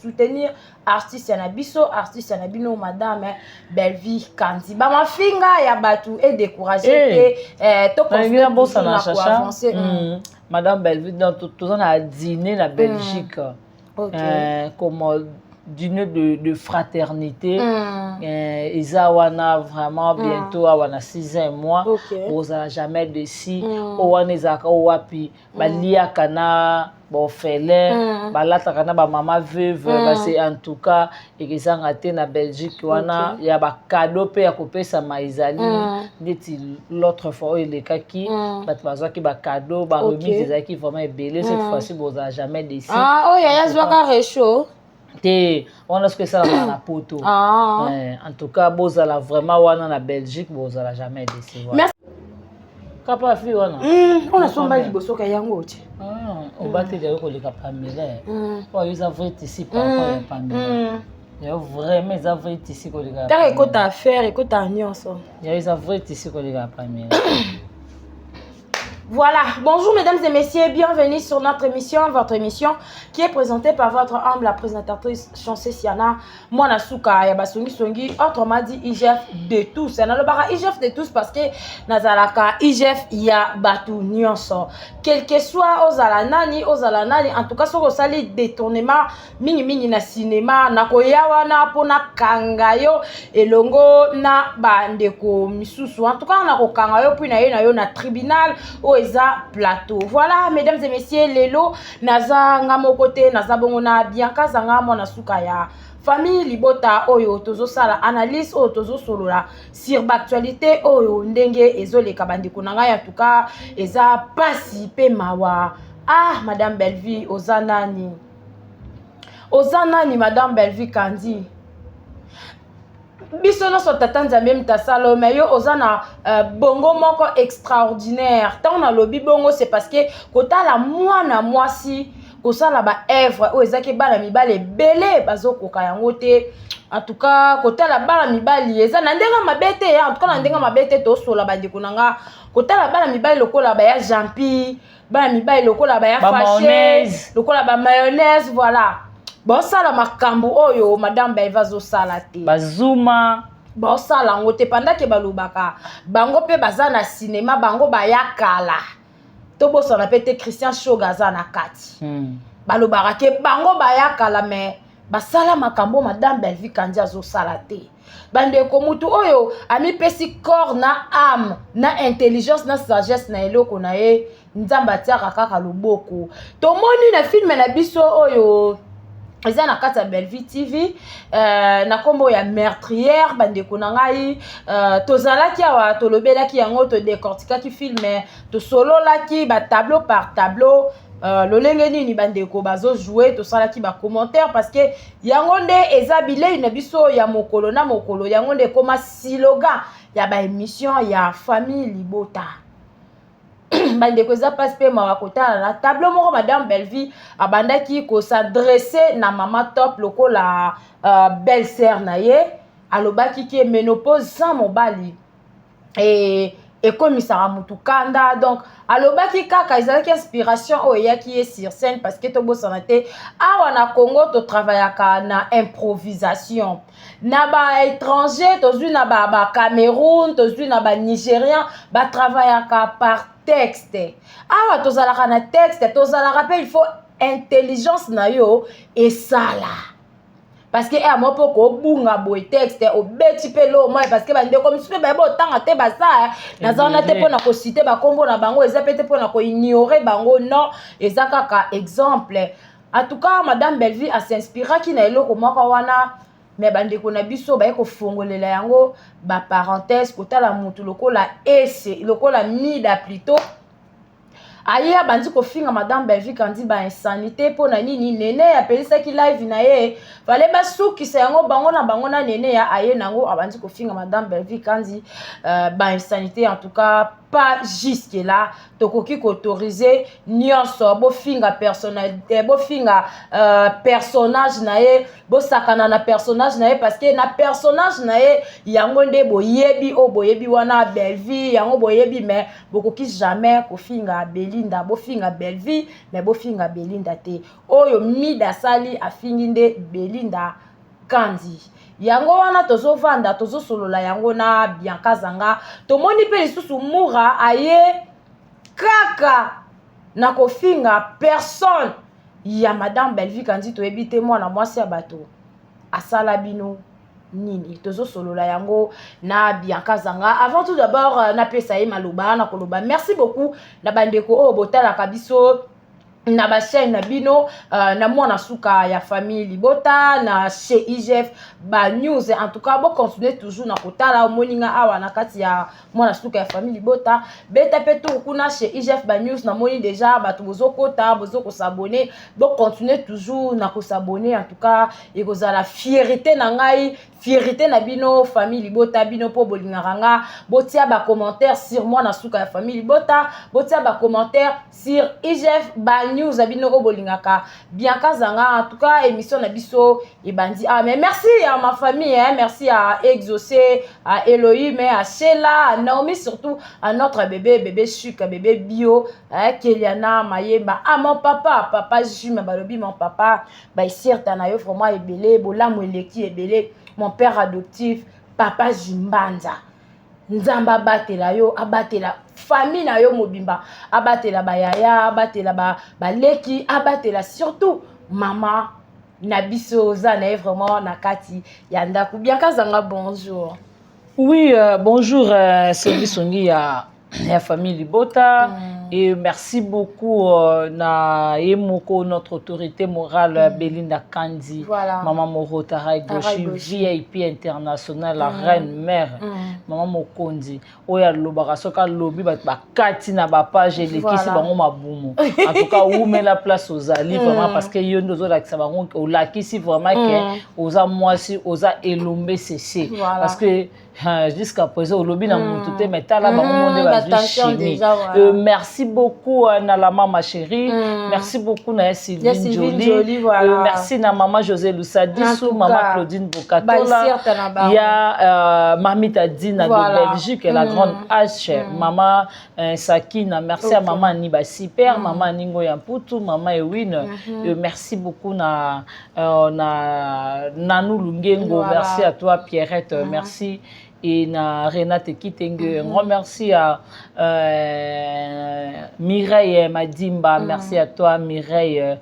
soutenir artiste na biso artiste na bino madame Belle-Vie Kandi ba mafinga ya batu et décourager to construire na ko avancer madame Belle-Vie dans tout on a dîner la Belgique comme dîner de fraternité Isawana vraiment bientôt awana 6 mois vous allez jamais déci owanezaka owapi balia kana bon fele balata kana ba maman veuve c'est en tout cas ezanga te na Belgique wana ya ba cadeau pe ya kopesa maizali ndeti l'autre fois il ekaki bat bazaki ba cadeau ba remise ezaki vraiment ebelé cette fois-ci vous allez jamais déci ya zwaka réchaud on a ce que ça na poto en tout cas bozala vraiment wana na Belgique bozala jamais décevoir kapa fi wana on a somba liboso ka yango ti on battre de ko leka pamela oh ils ont vrai ici par rapport à pamela il y a vraiment ils ont vrai ici ko leka ta ko ta faire et ko ta nyonso il y a ils ont vrai ici ko leka pamela. Voilà, bonjour mesdames et messieurs, bienvenue sur notre émission, votre émission qui est présentée par votre humble présentatrice Chancé Siana Mwanasuka Yabasongi Songi, autrement dit IGF de tous. C'est le IGF de tous parce que Nazalaka IGF ya batu nyonso. Quel que soit ozalanani, en tout cas sur le sali détournement mingi na cinéma, na koyawana pona kangayo elongo na bandeko misusu. En tout cas na ko kangayo puis na yo na tribunal eza plateau. Voilà mesdames et messieurs, lelo naza ngamo côté naza bongo na Bianca zanga mona suka ya famille libota oyo tozo sala analyse oyo tozo solola sur l'actualité oyo ndenge ezoleka bandeko nanga ya tuka eza pasi pe mawa. Madame Belle-Vie ozanani madame Belle-Vie Kandi biso no so tatanza même ta salo mais yo ozana bongo moko extraordinaire tant na lobi bongo c'est parce que kota la mwana mwasi kosala ba œuvre o ezaki bana mibale belé bazokoka yango te en tout cas kota la bana mibali eza na ndenga mabete en tout cas na ndenga mabete to sola bandeko nanga kota la bana mibali lokola ba ya Jampi bana mibali lokola ba ya fâché lokola ba mayonnaise voilà. Bon sala makambo oyo madame Belle-Vie sala te bazuma bon sala ngote pendant ke balobaka bango pe baza na cinéma bango baya kala to boso na pete Christian Shogaza na kati balobaka ke bango baya kala mais basala makambo madame Belle-Vie Kandi azo sala te bandeko mutu oyo ami pesi corps na âme na intelligence na sagesse na eloko na ye nzamba tiaka kaka loboko tomoni na film na biso oyo eza na kati ya Belle-Vie TV na kombo ya meurtrière bandeko na ngai tozalaki awa tolobelaki yango to décortiquaki film to sololaki ba tableau par tableau lolenge nini bandeko bazo jouer to salaki ba commentaire parce que yango nde eza bilei na biso ya mokolo na mokolo yango nde koma slogan ya ba émission ya famille libota. Bandeko za passe pe mawakota na tableau moko madame Belle-Vie abandaki ko s'adresser na mama top lokola belle-sœur na ye alobaki ke ménopause sans mobali et komisara mutukanda donc alobaki kaka ezalaki inspiration oyo yaki sur scène parce que to bosana te awa na Congo to travaillaka na improvisation na ba étranger tozui na ba Cameroun tozui na ba Nigérien ba travaillaka par texte awa tozalaka na texte tozalaka pe il faut intelligence na yo et sala parce que moi poko bunga boy texte o beti pe lo moi parce que bande comme si ba bo tanga te basa na zona te pona ko citer ba kombo na bango eza pete pona ko ignorer bango non eza kaka exemple. En tout cas madame Belle-Vie a s'inspira ki na eloko moko wana mais bande ko na biso ba ko fongolela yango ba parenthèse kotala mutu lokola ese lokola mida plutôt aya bandi ko finga madame Belle-Vie Kandi ba insanité pona nini nene ya pelisa ki live na ye fallait ba soukisa yango bango na nene ya aye nango abandi ko finga madame Belle-Vie Kandi ba insanité en tout cas pas jusque là tokoki autoriser nyonso bofinga personnalité bofinga personnage nae bosakana na personnage nae parce que na personnage nae yango nde boyebi o boyebi wana Belle-Vie yango boyebi mais bokoki jamais kofinga Belinda bofinga Belle-Vie mais bofinga Belinda te oyo Mida Sali afingi nde Belinda Kandi yango wana tozovanda tozosolola yango na Bianca Zanga tomoni pe lisusu Moura aye kaka na kofinga personne ya Madame Belle-Vie Kandi toyebi te mwana mwasi ya bato asala bino nini tozosolola yango na Bianca Zanga. Avant tout d'abord na pesa ye maloba na koloba merci beaucoup na bandeko o botalaka biso na ba chaîne na bino na mwana suka ya famille Libota na chez IGF ba news en tout cas bo continuer toujours na kotala moninga awa na kati ya mwana suka ya famille Libota beta peto kuna chez IGF ba news na moni déjà ba tozokota bozoko s'abonner bo continuer toujours na ko s'abonner en tout cas et kozala fierté na ngai fierté na bino famille Libota bino po bolinganga botia ba commentaire sur mwana suka ya famille Libota botia ba commentaire sur IGF ba news abino ko bolingaka Bianca Zanga en tout cas émission na biso et bandi mais merci à ma famille hein, merci à Exaucé à Elohim à Sheila à Naomi surtout à notre bébé Chuka bébé Bio Keliana Mayemba à mon papa Jim balobi mon papa ba certa na yo vraiment ebele bolamu eleki ebele mon père adoptif papa Jimbanza nzamba abatela yo abatela famille na yo mobimba abatela bayaya abatela baleki abatela surtout mama na biso zana vraiment na kati ya ndaku Bianca Zanga bonjour. Oui bonjour Songi ya famille Libota et merci beaucoup na Yemoko notre autorité morale Belinda Kandi voilà. Maman Moro Tarai Goshi VIP international la reine mère Maman Mokondi oya lobaka soka lobi ba kati na ba page elekisi bango mabumu en tout cas où met la place aux ali vraiment parce que yo ndozo la kisa bango o lakisi vraiment que oza mwasi oza elombe cc parce que jusqu'à présent au lobby na mututé mais tala bango monde ba chimie merci beaucoup na la maman chérie merci beaucoup na Sylvine Jolie voilà. Merci na maman José Lusadisu maman Claudine Bokatola il y a Mamita Dina de Belgique la grande H maman Sakina merci à maman Niba Super maman Ningo Yamputu maman Ewin merci beaucoup na Nanou Lungengo merci à toi Pierrette merci et na Renate Kitenge un grand merci à Mireille Madimba merci à toi Mireille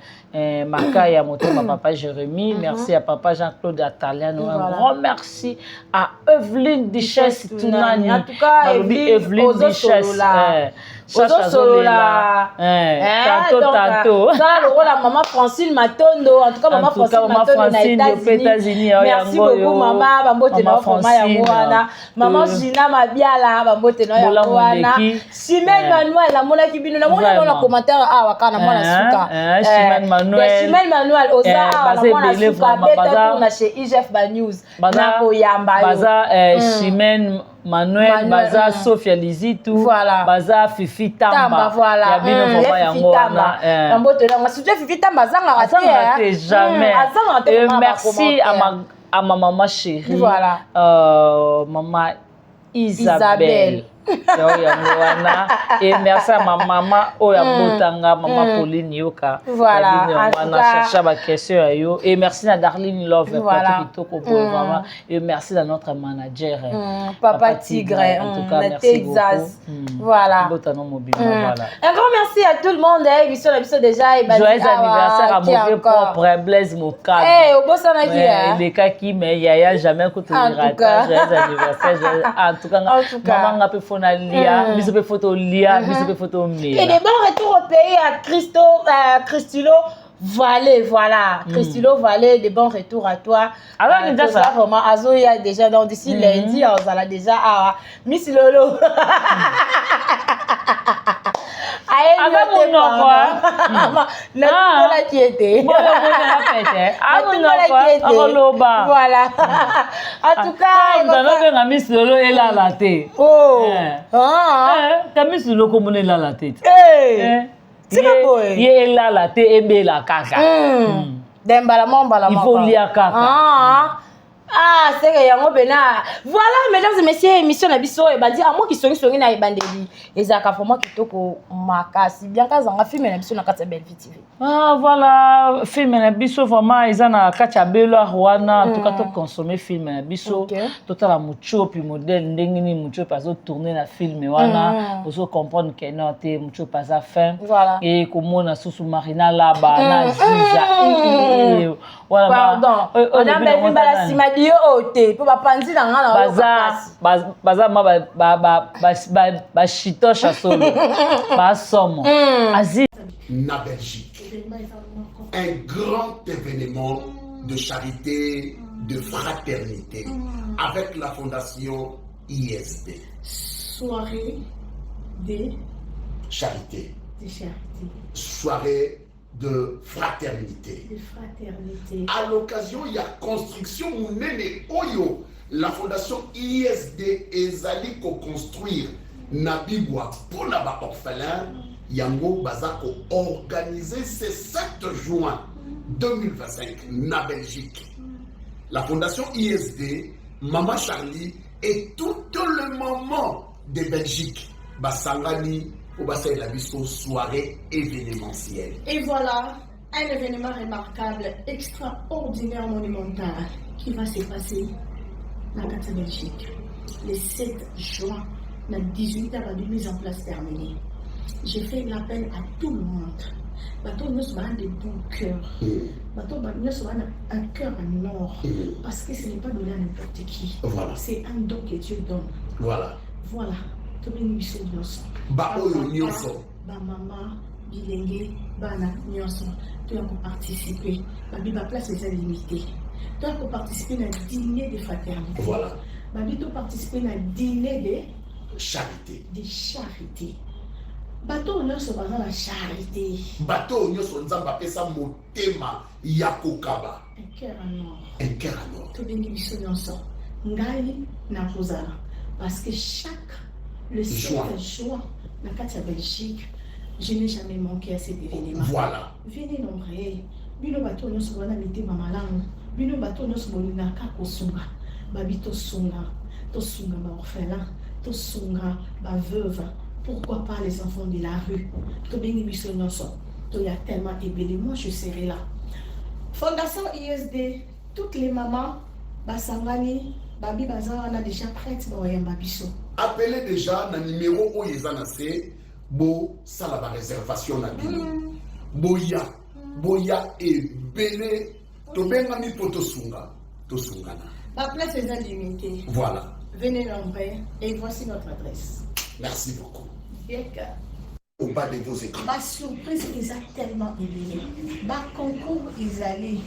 Makaya Motoma papa Jérémy merci à papa Jean-Claude Ataliano un grand merci à Evelyne Duchesse Tunani en tout cas Evelyne Duchesse tantôt ça la maman Francine Matondo en tout cas maman Francine Matondo aux États-Unis merci beaucoup maman bambote na format ya mwana maman Gina Mabiala bambote na ya mwana Chimène Manuel la mona kibino na mona commentaire wakana mwana suka Chimène Manuel oza la mona suka beta na chez IGF ba news na koyamba yo baza Chimène Manuel baza Sophia Lizitu voilà. Baza Fifi Tamba voilà. Ya bino mama yango wana bambote na si Fifi Tamba zanga raté jamais et merci à ma maman chérie voilà. Maman Isabelle. Et merci à ma maman Oya Botanga, maman Pauline Yoka. Voilà. Et merci à Darlene Love, voilà. Vraiment. Et merci à notre manager, Papa Tigre, en tout cas, merci Texas. Voilà. Voilà. Un grand merci à tout le monde. Émission déjà. Joyeux anniversaire à mon vieux propre Blaise Moka. Au beau sanaki. Les cas qui mais Yaya jamais que tu rates. Joyeux anniversaire. En tout cas, maman a pu lia, photo lia, photo et des bons retours au pays à Christilo Valé, voilà. Christilo Valé, de bons retours à toi. Alors, déjà ça. Vraiment, Azo, il y a déjà, donc d'ici lundi, on a déjà Miss Lolo. Aga mon nom quoi. Na tout la qui était. Voilà. En tout cas, on a un Miss Lolo et la latte. Oh. T'as Miss Lolo comme on est la latte. C'est pas beau. Il est là latte et bela kaka. Dembalamon il faut lire kaka. Ah, c'est que yango bena. Voilà, mesdames et messieurs, émission na biso e bandi amo ki songi na ebandeli. Ezaka format kitoko makasi. Bien ka zanga film na biso na kati ya Bellevue TV. Ah voilà, film na biso vraiment eza na kati ya belo wana, en tout cas to consommer film na biso. Totala mucho puis modèle ndenge ni mucho paso tourner na film wana, oso comprendre que non te mucho pas à fin. Voilà. Et komona susu Marina Laba na Ziza. Voilà. Pardon. Madame Bellevue bala simadio ote po ba panzi na ngala baza ba chitosha solo. Ba somo. Azi na Belgique. Un grand événement de charité, de fraternité avec la fondation ISD. Soirée de charité. De charité. Soirée de fraternité. De fraternité. À l'occasion, il y a construction Mounene Oyo. La fondation ISD ezali ko construire Nabibwa pour la orphelin. Yango Bazako organisé ce 7 juin 2025 na Belgique. La fondation ISD, Maman Charlie et tout le moment de Belgique. Basangani pour passer la soirée événementielle. Et voilà un événement remarquable, extraordinaire, monumental qui va se passer dans la Belgique. Le 7 juin, la 18h de mise en place terminée. J'ai fait l'appel à tout le monde. Bateau nous sommes de bon cœur. Bateau nous sommes un cœur en or. Parce que ce n'est pas donné à n'importe qui. Voilà. C'est un don que Dieu donne. Voilà. Voilà. Tout le monde est nyonso. Ba oyo nyonso. Ba maman, bilenge, bana nyonso. Tu as participer. Babi ba place est limitée. Tu as participer à un dîner de fraternité. Voilà. Babi tu participer à un dîner de charité. De charité. Bateau nyonso baza la charité. Bateau nyonso nzamba pesa motema ya kokaba. Un cœur en or. Un cœur en or. To bengi biso nyonso. Ngai na kozala parce que le 7 juin na kati ya Belgique, je n'ai jamais manqué à cet événement. Voilà. Venez nombreux. Bino bateau nyonso bana mitema malamu. Bino bateau nyonso bolingaka kosunga. Babi to sunga ba orphelin, to sunga ba veuve. Pourquoi pas les enfants de la rue? Il y a tellement ébélé. Moi, je serai là. Fondation ISD, toutes les mamans, Basangani, Babi Bazan, on a déjà prête pour un babiso. Appelez déjà le numéro où ils en ont bo ça la réservation na bino. Boya et belé to bengami poto sunga to sungana. La place est limitée. Voilà. Venez nombreux et voici notre adresse. Merci beaucoup. D'accord. Au bas de vos écrans. Ma surprise, ils ont tellement élevé. Ma concours, ils allaient.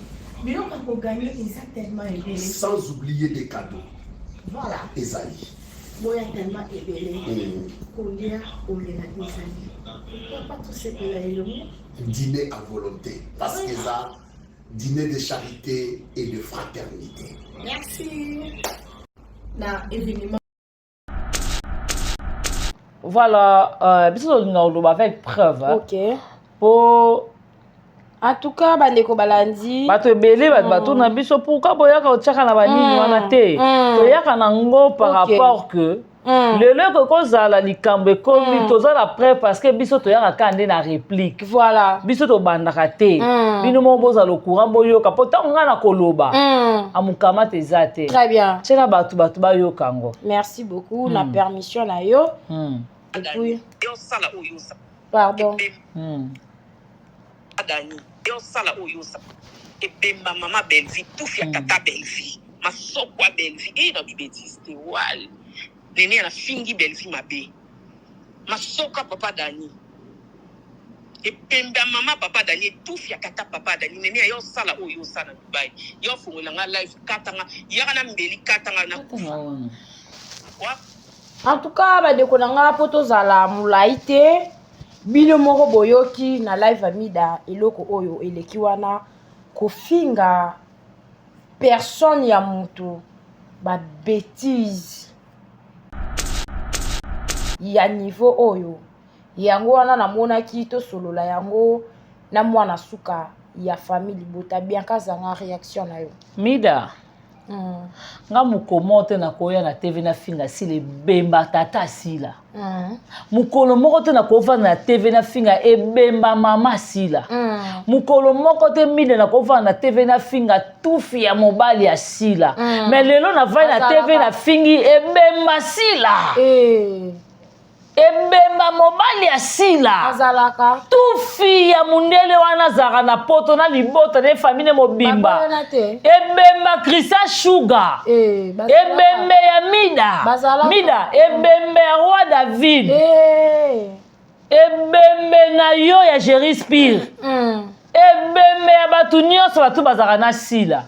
Mais on va gagner, ils ont tellement élevé. Sans oublier des cadeaux. Voilà. Esaïe. Moi, tellement élevé. Combien des amis. Pourquoi pas tout ce que là, dîner à volonté. Parce que ça, dîner de charité et de fraternité. Merci. Na événement. Voilà, on va faire preuve. Ok. Pour. En tout cas, bandeko balandi. Bato belé bato na biso pourquoi boyaka otchaka na banini wana te. Toyaka nango par rapport que lelo ko kozala likambo ekomi toza la preuve parce que biso toyaka kande na réplique. Voilà. Biso to bandaka te. Bino mo boza lo courant boyoka pota nga na koloba. Amukama te zate. Très bien. Tshela bato bayoka ngo. Merci beaucoup la permission na yo. Et puis pardon. Adani, yo sala oyosa. Et bemba mama Bellevue, tout fia tata Bellevue. Ma sokwa Bellevue, et dans du bêtise, te wal. Nene la fingi Bellevue ma bé. Ma soka papa Dani. Et pemba maman papa Daniel tout fia kata papa Daniel nene yo sala o yo sana Dubai yo fungola nga live katanga yana mbeli katanga na kufa en tout cas bandeko na nga po tozala mulai te bino moko boyoki na live amida eloko oyo eleki wana kofinga personne ya mutu ba bêtise ya niveau oyo yango wana namonaki tosolola yango na mwana suka ya famille bota bien kazanga réaction na yo Mida nga mukomo te na koya na TV na finga sile bemba tata sila mukolo moko te na kova na TV na finga e bemba mama sila mukolo moko te Mida na kova na TV na finga tufi ya mobali ya sila mais lelo na vai na TV na fingi e bemba sila ebemba mobali ya sila azalaka tufi ya mundele wana zaka na poto na libota ne famille mobimba ebemba Christian Sugar ebembe ya Mida ebembe ya roi David ebembe na yo ya Jerry Spear ebembe ya batu nyonso batu bazaka na sila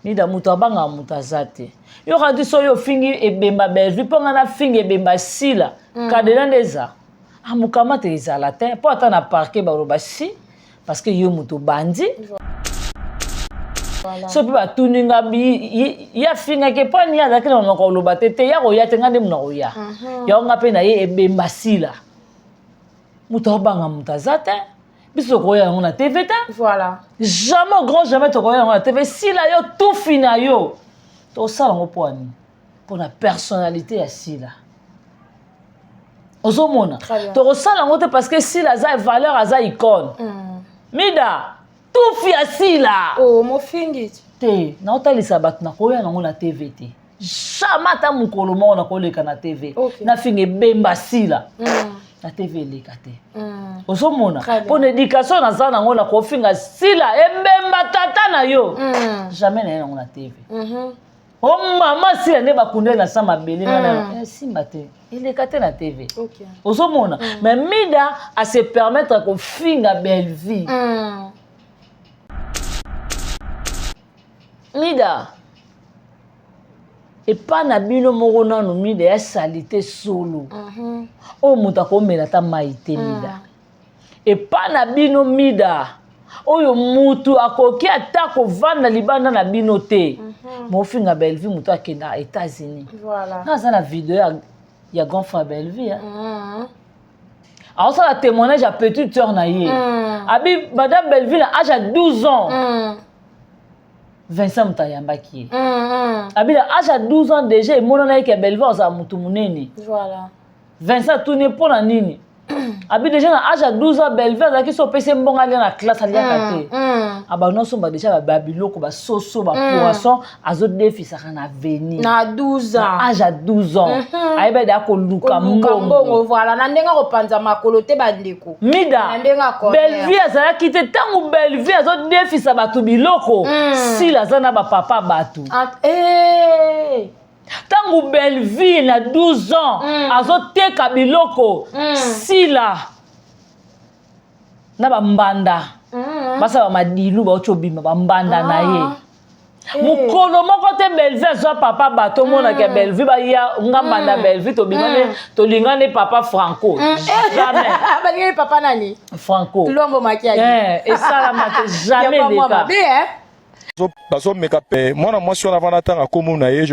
Mida mutu abanga mutu azate yo kandi so yo fingi ebemba Bellevue ponga na fingi ebemba sila kadena ndeza amukama te ezala te po ata na parquet baloba si parce que yo mutu bandi so pe batuninga ya finga ke pani ya dakina na ko loba te ya ko ya tenga ndemu na ko ya ya nga pe na ye ebemba sila mutu abanga mutu azate biso ko ya na TV ta voilà jamais au grand jamais to ko ya na TV sila yo tout fina yo to sala ngo poani pour la personnalité ya sila ozomona to sala ngo te parce que sila za valeur aza icône Mida tout fi ya sila oh mo fingi te na otalisa bat na koya nango na TV te jamais ta mukolo mo na koleka na TV na finge bemba sila na TV leka te ozomona pour éducation na za nango na kofinga sila ebemba tata na yo jamais na nango na TV oh maman si ane bakunde na sama beli na simba te il est caté na TV ozomona mais Mida à se permettre ko finga Bellevue Mida et pas na bino moko nanu Mida ya salité solo o muta ko mela ta maite Mida et pas na bino Mida oyo mutu akoki ata kovanda libanda na bino te mofinga Bellevue mutu akenda États-Unis voilà na na vidéo ya grand frère Bellevue alors ça la témoignage à petite sœur na ye abi madame Bellevue na âge à 12 ans Vincent Mutayambaki abi na âge à 12 ans déjà et monona ke Bellevue za mutu munene voilà Vincent tourné pour la nini abi déjà na âge à 12 ans Bellevue azaki so pese mbonga ali na classe ali akate aba non so ba déjà ba biloko ba soso ba poisson azo défisa na venir na 12 ans âge à 12 ans aiba da ko luka mbongo voilà na ndenga ko panza makolo te bandeko Mida Bellevue azalaki te tangu Bellevue azo défisa batu biloko si la zana ba papa batu tangu Bellevue na 12 ans azoteka biloko sila na bambanda basa ba madilu ba ochobima bambanda na ye mukolo moko te Bellevue azwa papa bato mona ke Bellevue ba ya ngambanda Bellevue to bimane to lingane papa Franco jamais ba ngene papa nani Franco Lombo Makiadi et ça la mate jamais les cas je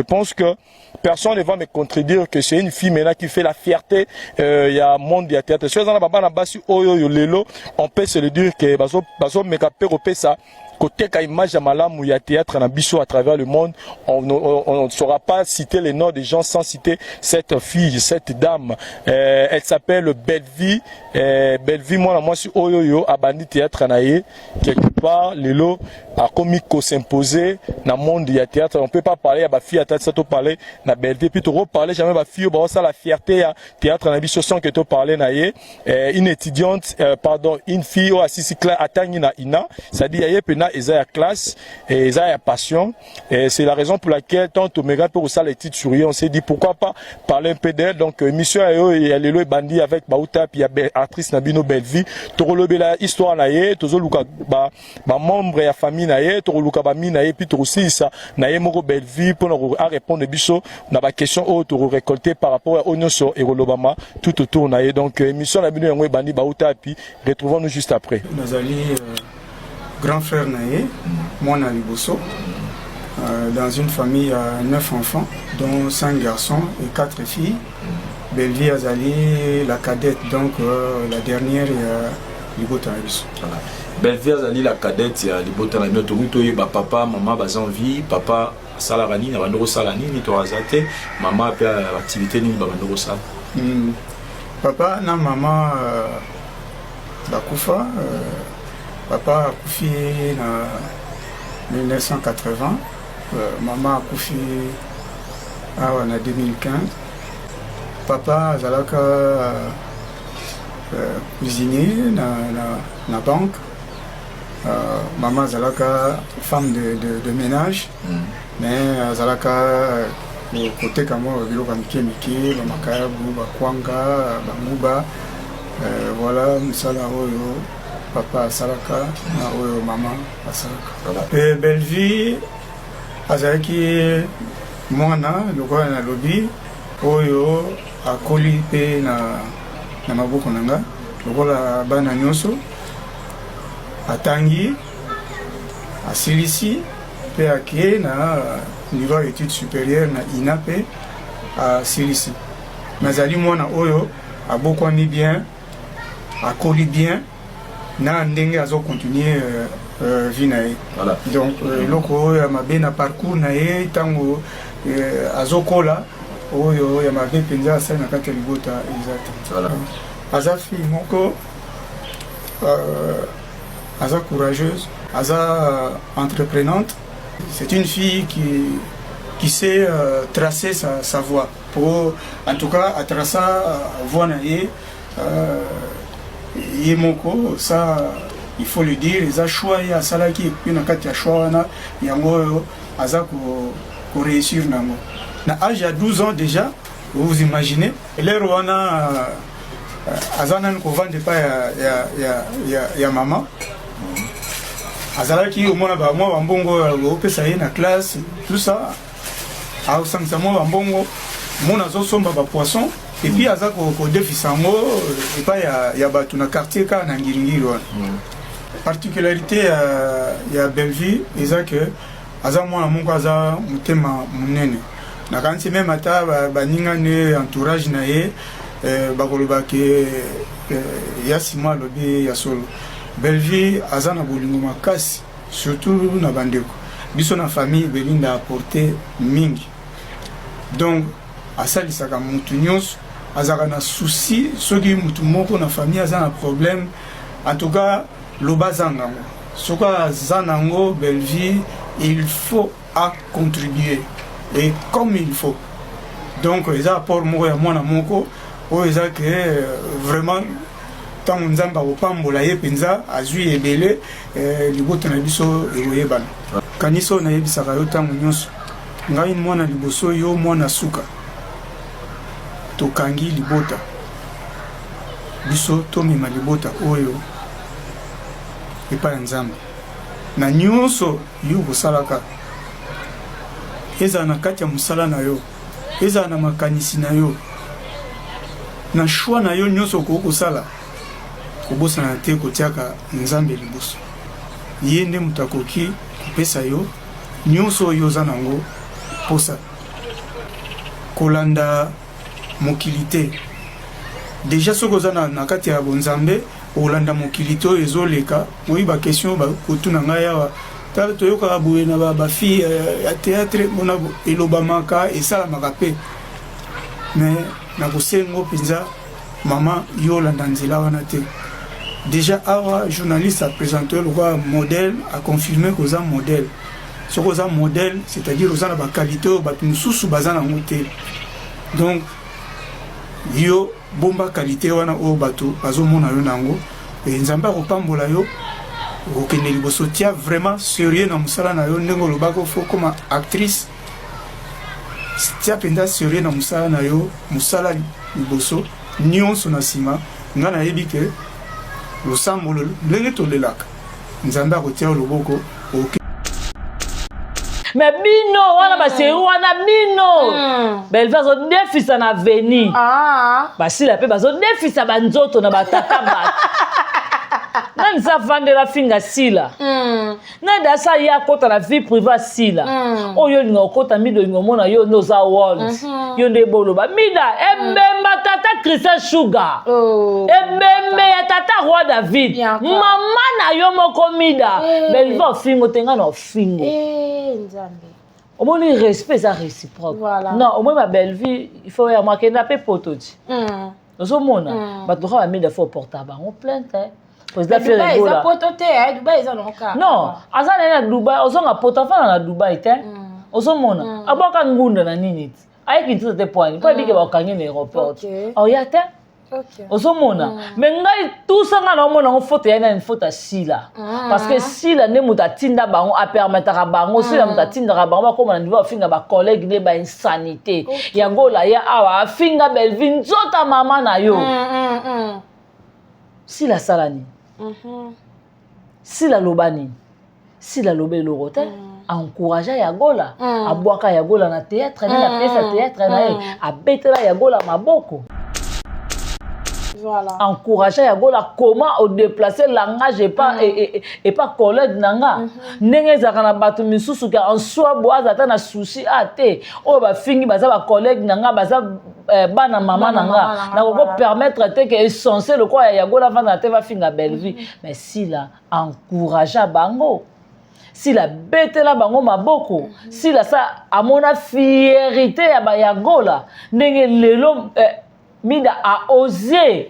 pense que personne ne va me contredire que c'est une fille maintenant qui fait la fierté il y a monde de théâtre. On peut se le dire que ça côté ka image à malamu ya théâtre na biso à travers le monde, on ne saura pas citer les noms des gens sans citer cette fille, cette dame. Elle s'appelle Bellevue. Bellevue moi si oyoyo abandi théâtre naie quelque part lelo a komi s'imposer dans le monde du théâtre. On ne peut pas parler à ma fille à tête de parler na Belleville puis tu reparler jamais ma fille bah ça la fierté à théâtre na biso sans que tu parler na une étudiante une fille au assisi classe atteindre na ina ça dit yé pena eza classe et eza ya passion et c'est la raison pour laquelle tant Omega pour ça les titres sur on s'est dit pourquoi pas parler un peu d'elle donc mission et lelo bandi avec Bauta puis actrice na bino Belleville to relever la histoire na yé tozo luka ba membre ya famille na yé to luka ba mina yé puis to aussi ça na yé moko Belleville pour répondre biso na ba question au to récolter par rapport à Onyoso et Rolobama tout autour na yé donc mission na bino yango bandi Bauta puis retrouvons-nous juste après Nazali grand frère naé moi na liboso dans une famille à 9 enfants dont 5 garçons et 4 filles. Belleville Azali la cadette donc la dernière Libota Nabiso. Belleville Azali la cadette ya Libota Nabiso to ba papa maman bas en vie papa salarani na bandoro salani ni to azate maman pe activité ni ba bandoro sal. Papa na maman bakufa papa akufi na 1980 maman akufi en 2015 papa azalaka cuisinier na banque maman azalaka femme de ménage mais azalaka côté kamo biloko mike bamakayabu bakwanga bamuba voilà msala oyo papa asalaka na oyo mama asalaka Belleville azalaki mwana lokola na lobi oyo akoli pe na maboko nanga lokola bana nyonso atangi asilisi pe ake na niveau études supérieures na INAPE asilisi nazali mwana oyo abokwami bien akoli bien na ndenge azo continuer vie na ye donc loko oyo ya mabe na parcours na ye ntango azokola oyo ya mabe mpenza asali na kati ya libota eza te aza fille moko aza courageuse aza entreprenante c'est une fille qui sait tracer sa voie pour en tout cas atracer voie na ye Yemoko, ça il faut le dire, les choix et asalaki puis na kati ya choix wana yango aza ko réussir nango. Na âge à 12 ans déjà, vous imaginez, les wana azana ko vendre pas ya maman. Azalaki au moins ba moi mbongo opesa ye na classe, tout ça. A osangisa moi mbongo, mon azo somba ba poisson. Et puis aza ko defisango et pas ya batu na quartier ka na ngiringiri wana. Particularité ya Belleville eza que aza mwana moko aza mutema munene. Na kanti même ata baninga ne entourage na ye bakoloba ke ya sima lobi ya solo. Belleville aza na bolingo makasi surtout na bandeko. Biso na famille belinda apporter mingi. Donc asalisaka mutu nyonso azaka na souci soki mutu moko na famille aza na problème en tout cas loba zangango soka zanango Belleville il faut à contribuer et comme il faut donc eza apport moko ya mwana moko oyo eza ke vraiment tant nzamba opambola ye penza azui ebele libota na biso eyoyebana kaniso na yebisaka yo tango nyonso ngai mwana liboso yo mwana suka tokangi libota biso tomema libota oyo epa ya nzambe na nyonso yo kosalaka ezala na kati ya mosala na yo ezala na makanisi na yo na shwa na yo nyonso okokosala kobosana te kotiaka nzambe liboso ye nde moto akoki kopesa yo nyonso oyo oza nango posa kolanda mokili te déjà soki oza na kati ya bonzambe olanda mokili te oyo ezoleka moi bakestion bakotuna ngai awa tala toyokaka boye na bafille ya théâtre mpona elobamaka esalamaka mpe mais nakosengo mpenza mama yo olanda nzela wana te déjà awa journaliste apresente lokwa modèle aconfirme koza modèle ce que un modèle, c'est-à-dire aux la qualité, nous sous bazan en monté. Donc, yo bomba qualité wana o bateau, bazo mona yo nango, et nzamba opambola yo, okende liboso tia vraiment sérieux na musala na yo ndenge lobako fo comme actrice. Tia penda sérieux na musala na yo, musala liboso, nyonso na sima, nga na yebi ke losambolo ndenge tolelaka. Nzamba kotia loboko, ok. Mais bino, wana ba série wana bino. Belva zo defisa na veni. Ba sila pe ba zo defisa ba nzoto na bataka ba. Nani sa vande la finga sila. Nani da sa ya kota la vie privée sila. Oyo ngo kota mido ngo mona yo no za world. Yo nde bolo ba mida ebemba tata Christian Sugar. Ebembe ya tata Roi David. Mama na yo moko mida. Belva fingo tenga no fingo. Au moins le respect ça réciproque. Voilà. Non, au moins ma belle vie, il faut y avoir qu'un peu pototi. Dans au monde, bah tu vas mettre des fois portable, on plainte hein. Dubaï, ils ont pototé, hein. Dubaï, ils ont encore. Non, azan na Dubaï, on a potafan na Dubaï, hein. Au monde, aboka ngunda na nini. Aïe qui te point, pas dire que va gagner l'aéroport. Oh ya te. Osomona mais ngai tout ça nga na mona on faute yana une faute à sila parce que sila ne muta tinda bango a permettre bango sila muta tinda bango comme on va finga ba collègue ne ba insanité ya gola ya awa finga belvin zota mama na yo sila salani sila lobani sila lobé lorote encourager ya gola abwaka ya gola na théâtre na pièce théâtre na a betela ya gola maboko. Voilà. Encourager Yagola comment au déplacer langage et pas collègue nanga ndenge za kana batu misusu ka en soi boaza ta na souci ate o ba fingi baza ba collègue nanga baza bana mama nanga na ko permettre te que essentiel quoi Yagola va te va finga belle vie mais si la encourager bango si la bête la bango maboko si la ça à mon fierté ya ba Yagola ndenge lelo Mida a osé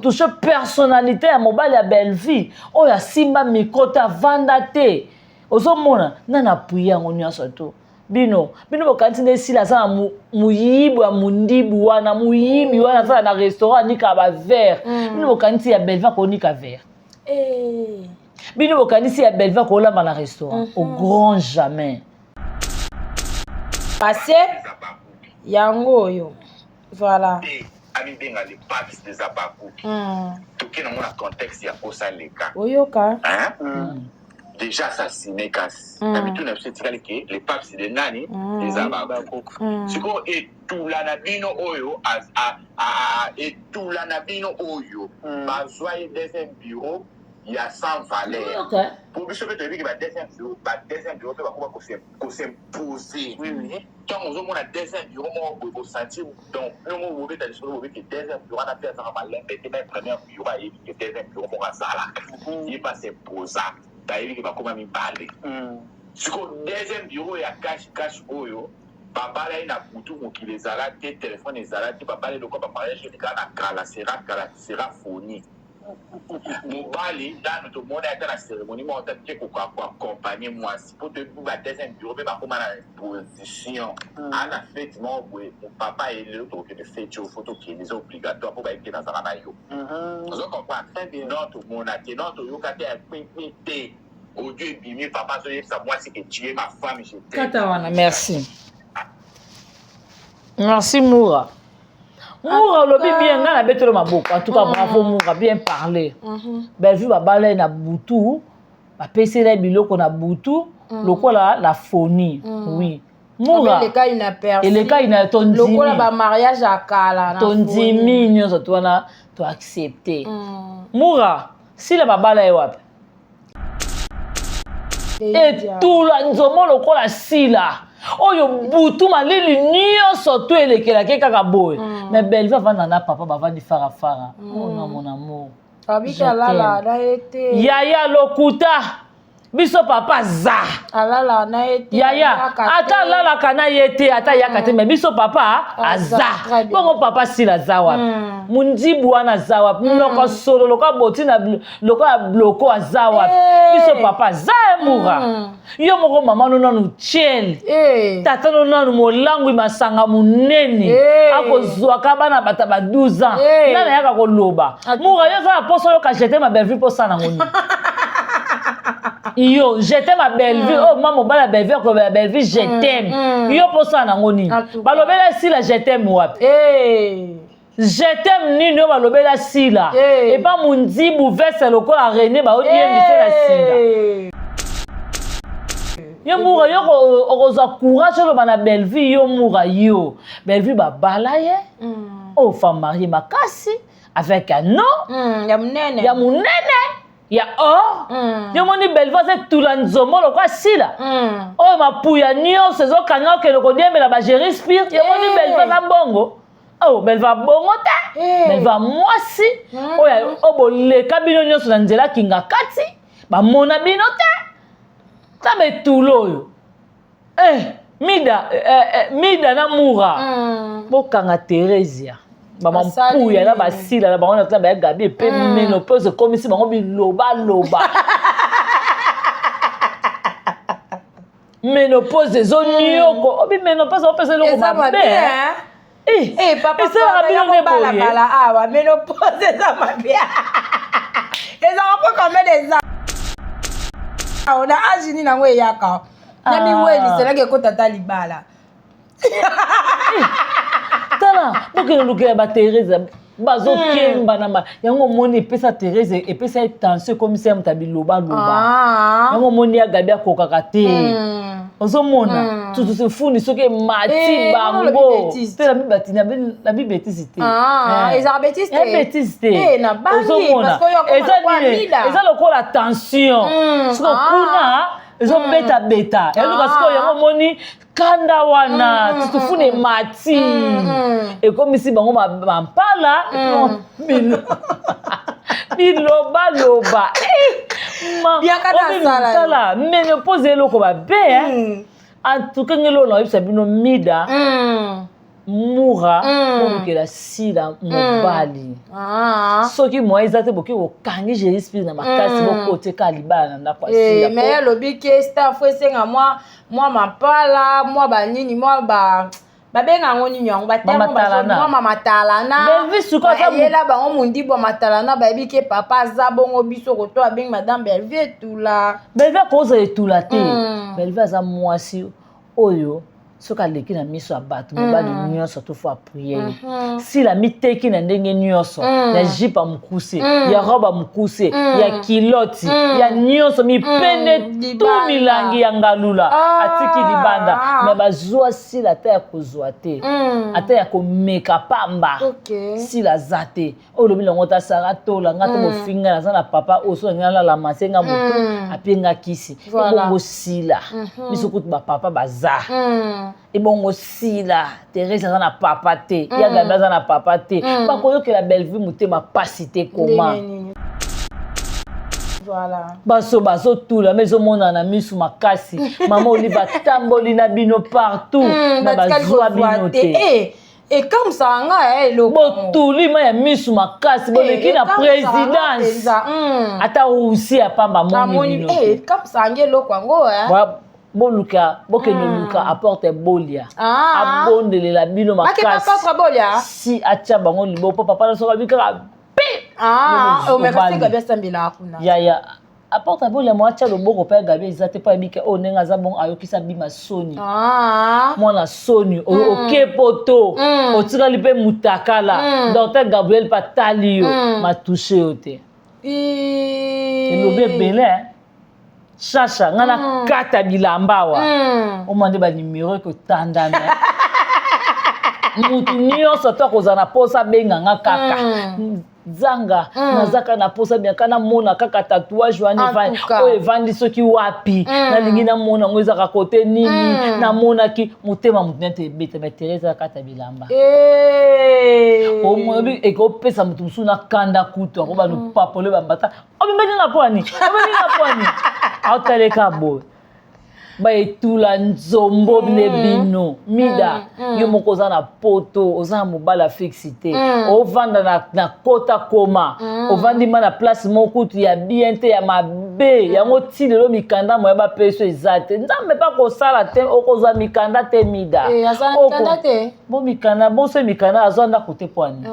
toucher personnalité à mobile à belle vie. Oh ya simba mikota vandate. Ozo mona nana puya ngonya soto. Bino bokantine sila sa muyibu mundibu wana muyibi wana sa na restaurant ni ka ba verre. Bino bokanti ya belle va ko ni ka verre. Bino bokanti ya belle va ko la na restaurant au grand jamais. Passé yango yo. Voilà. Ami benga les parties des abakou. Tout dans mon contexte il y a aussi les cas. Oyoka. Déjà assassiné casse. Ami tout n'a pas dit que les parties des nani des abakou. C'est quoi et tout la nabino oyo et tout la nabino oyo. Bazoyer deuxième bureau il y a 100 valeurs. Pour me sauver de lui qui va deuxième bureau peut s'imposer. Quand on a un deuxième bureau, on peut sentir donc le mot mauvais dans le mauvais que deuxième bureau on a fait ça mal mais même premier bureau et que deuxième bureau on a ça là. Il pas s'imposer. D'ailleurs il va comment me parler. Ce que deuxième bureau il a cash oyo. Papa là il a boutou qui les a là téléphone les a là papa là le quoi papa là je dis kala sera fourni. Mobali dans notre monde à la cérémonie moi on t'a dit qu'on accompagner moi si pour te bouger deuxième bureau mais pas comme en position en fait mon papa et l'autre qui fait des photos qui est obligatoire pour être dans un maillot vous comprenez très bien notre monde a notre yo kate a pimité au Dieu bimi papa ça moi c'est que tu es ma femme je t'aime Katawana merci Moura Moura lobi bien na betelo maboko en tout cas bravo Moura bien parler belle vue babala na butu ba pesela biloko na butu lokola la phonie oui Moura les cas il n'a perdu et les cas il n'a ton lokola ba mariage à kala ton diminio ça toi na tu accepter Moura si la babala e wapi et tout la nzomo lokola sila oyo butu malili nyonso to elekelaki kaka boye mais belle va vanda na papa bavandi farafara oh non mon amour abika lala na ete yaya lokuta biso papa za alala na ete yaya ata lala kana yete ata yakate mais biso papa aza bongo papa sila zawa mundibu wana zawa loko solo loko botina loko bloko azawa biso papa za mura yo moko mama no nanu chiel tata no nanu molangu masanga munene akozwa kabana bata ba 12 ans nana yaka koloba mura yo za poso yo ka jeter ma belle vie pour ça na ngoni yo j'étais ma belle vie oh maman ba la belle vie ko la belle vie je t'aime yo pour ça na ngoni balobela si la je t'aime wapi je t'aime nini yo balobela si la et pas mundibu verse lokola René ba odi yembise la singa yo mura yo okozwa courage lo bana belle vie yo mura yo belle vie ba balaye oh femme mariée makasi avec un nom ya munene ya yo moni belle vie c'est tout la nzomo lo kwa sila oh ma puya nio sezo kanga ke lo kodiembela ba gérer spire yo moni belle vie za bongo oh belle va bongo ta belle va mwasi oh ya oboleka bino nyonso na nzela kinga kati ba mona bino ta tabe tulo yo mida na mura bokanga Teresia bama mpuya na basila na bango na ba gabi pe menopause comme si bango biloba menopause zonioko obi menopause opese loko mabe papa ça va bala awa menopause ça va bien et ça va pas comme des on a agini na ngwe yaka na miweli c'est que kota libala tala boke luke ba Teresa bazo kemba na ma yango moni pesa Teresa et pesa tension comme si amtabi loba yango moni ya gabi akokaka te ozomona tout ce funi soke mati bango te la bibati na bibetisi te eza bêtise te na bangi parce que eza lokola tension soko kuna ezo beta eluka siko yango moni kanda wana tutufune mati ekomisi bango mampala biloba tala menopause eloko babe antuka ngelo na yebisa bino mida mura okela sila mobali soki moi eza te boki okangi gérer spire na makasi bokote ka libala na ndako asila mais lobi ke staff esenga moi mapala moi banini moi babenga ngo nini yango batemo moi mama talana yela bango mundi bo matalana bayebi ke papa za bongo biso koto abengi madame Belvie etula Belvie koza etula te Belvie aza mwasi oyo soka leki na miso abatu mobali nyonso to fo prier si la miteki na ndenge nyonso ya jipa mukuse ya roba mukuse ya kiloti ya nyonso mipende tu milangi ya ngalula atiki libanda me bazwa si la ta ya kozwa te ata ya komeka pamba si la zate o lo bilongo ta sara tola ngata mofinga na sana papa oso ngala la masenga mutu apenga kisi bongo sila biso kutu ba papa baza et bon aussi là Thérèse na papa te ya gaba na papa te ba koyo que la belle vie muté ma pasité comment voilà baso tout la maison mona na misu makasi maman oliva tamboli na bino partout na bazwa bino te et comme ça nga lo botuli ma ya misu makasi boleki na présidence ata aussi a pamba moni comme ça ngelo kwango boluka bokenoluka apporte bolia abondele la bino makasi si acha bango libo papa na soka bika o merci gabi sambila kuna ya apporte bolia mo acha loboko pa gabi ezate pa bika o nenga za bon ayokisa bima soni mwana soni okepoto otika lipe mutakala docteur Gabriel Patalio ma touché ote elobe bele Chacha, ngana kata bilamba wa. Omande ba numéro ko tandana. Mutu nyonso to kozana posa benga nga kaka. Zanga nazaka na posa bien kana mona kaka tatouage wani vandi o evandi soki wapi na lingi na mona ngoza ka kote nini na mona ki mutema mutente bete ba Teresa kata bilamba o mobi e ko pesa mutu suna kanda kuto ko ba no papole ba mbata o bimeni na poani aotaleka boye baetula nzombo ne bino mida yo moko oza na poto oza na mobali afixi te ovanda na kota koma ovandima na place moko tu ya bien te ya mabe yango ti lelo mikanda moya bapeso eza te nzambe mpa kosala te okozwa mikanda te mida bo mikanda bonso mikanda azwa ndako te po ani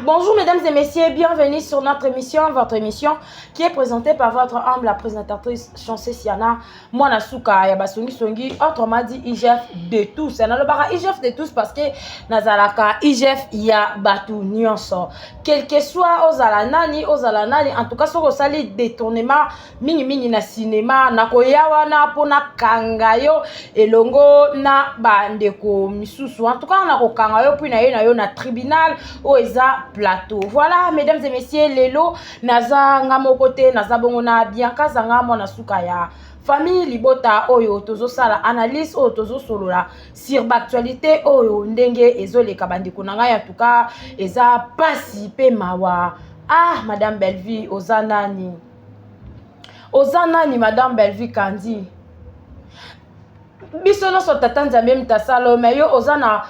Bonjour mesdames et messieurs, bienvenue sur notre émission, votre émission qui est présentée par votre humble présentatrice Chanceuse Siana Mwanasuka Yabasongi Songi, autrement dit IGF de tous. On a le bara IGF de tous parce que Nazalaka IGF ya batu nyonso. Quel que soit ozalanani, en tout cas sur osali détournement mingi na cinéma, na koyawa na pona kangayo elongo na bandeko misusu. En tout cas na ko kangayo puis na yo na tribunal o eza plateau. Voilà, mesdames et messieurs, lelo naza ngamo côté naza bongo na Bianca zanga mona suka ya famille libota oyo tozo sala analyse oyo tozo solola sur l'actualité oyo ndenge ezoleka bandeko nanga ya tout cas eza pasi pe mawa. Ah madame Belleville ozanani madame Belleville Kandi biso no so tata nzambe mtasalo mais yo ozana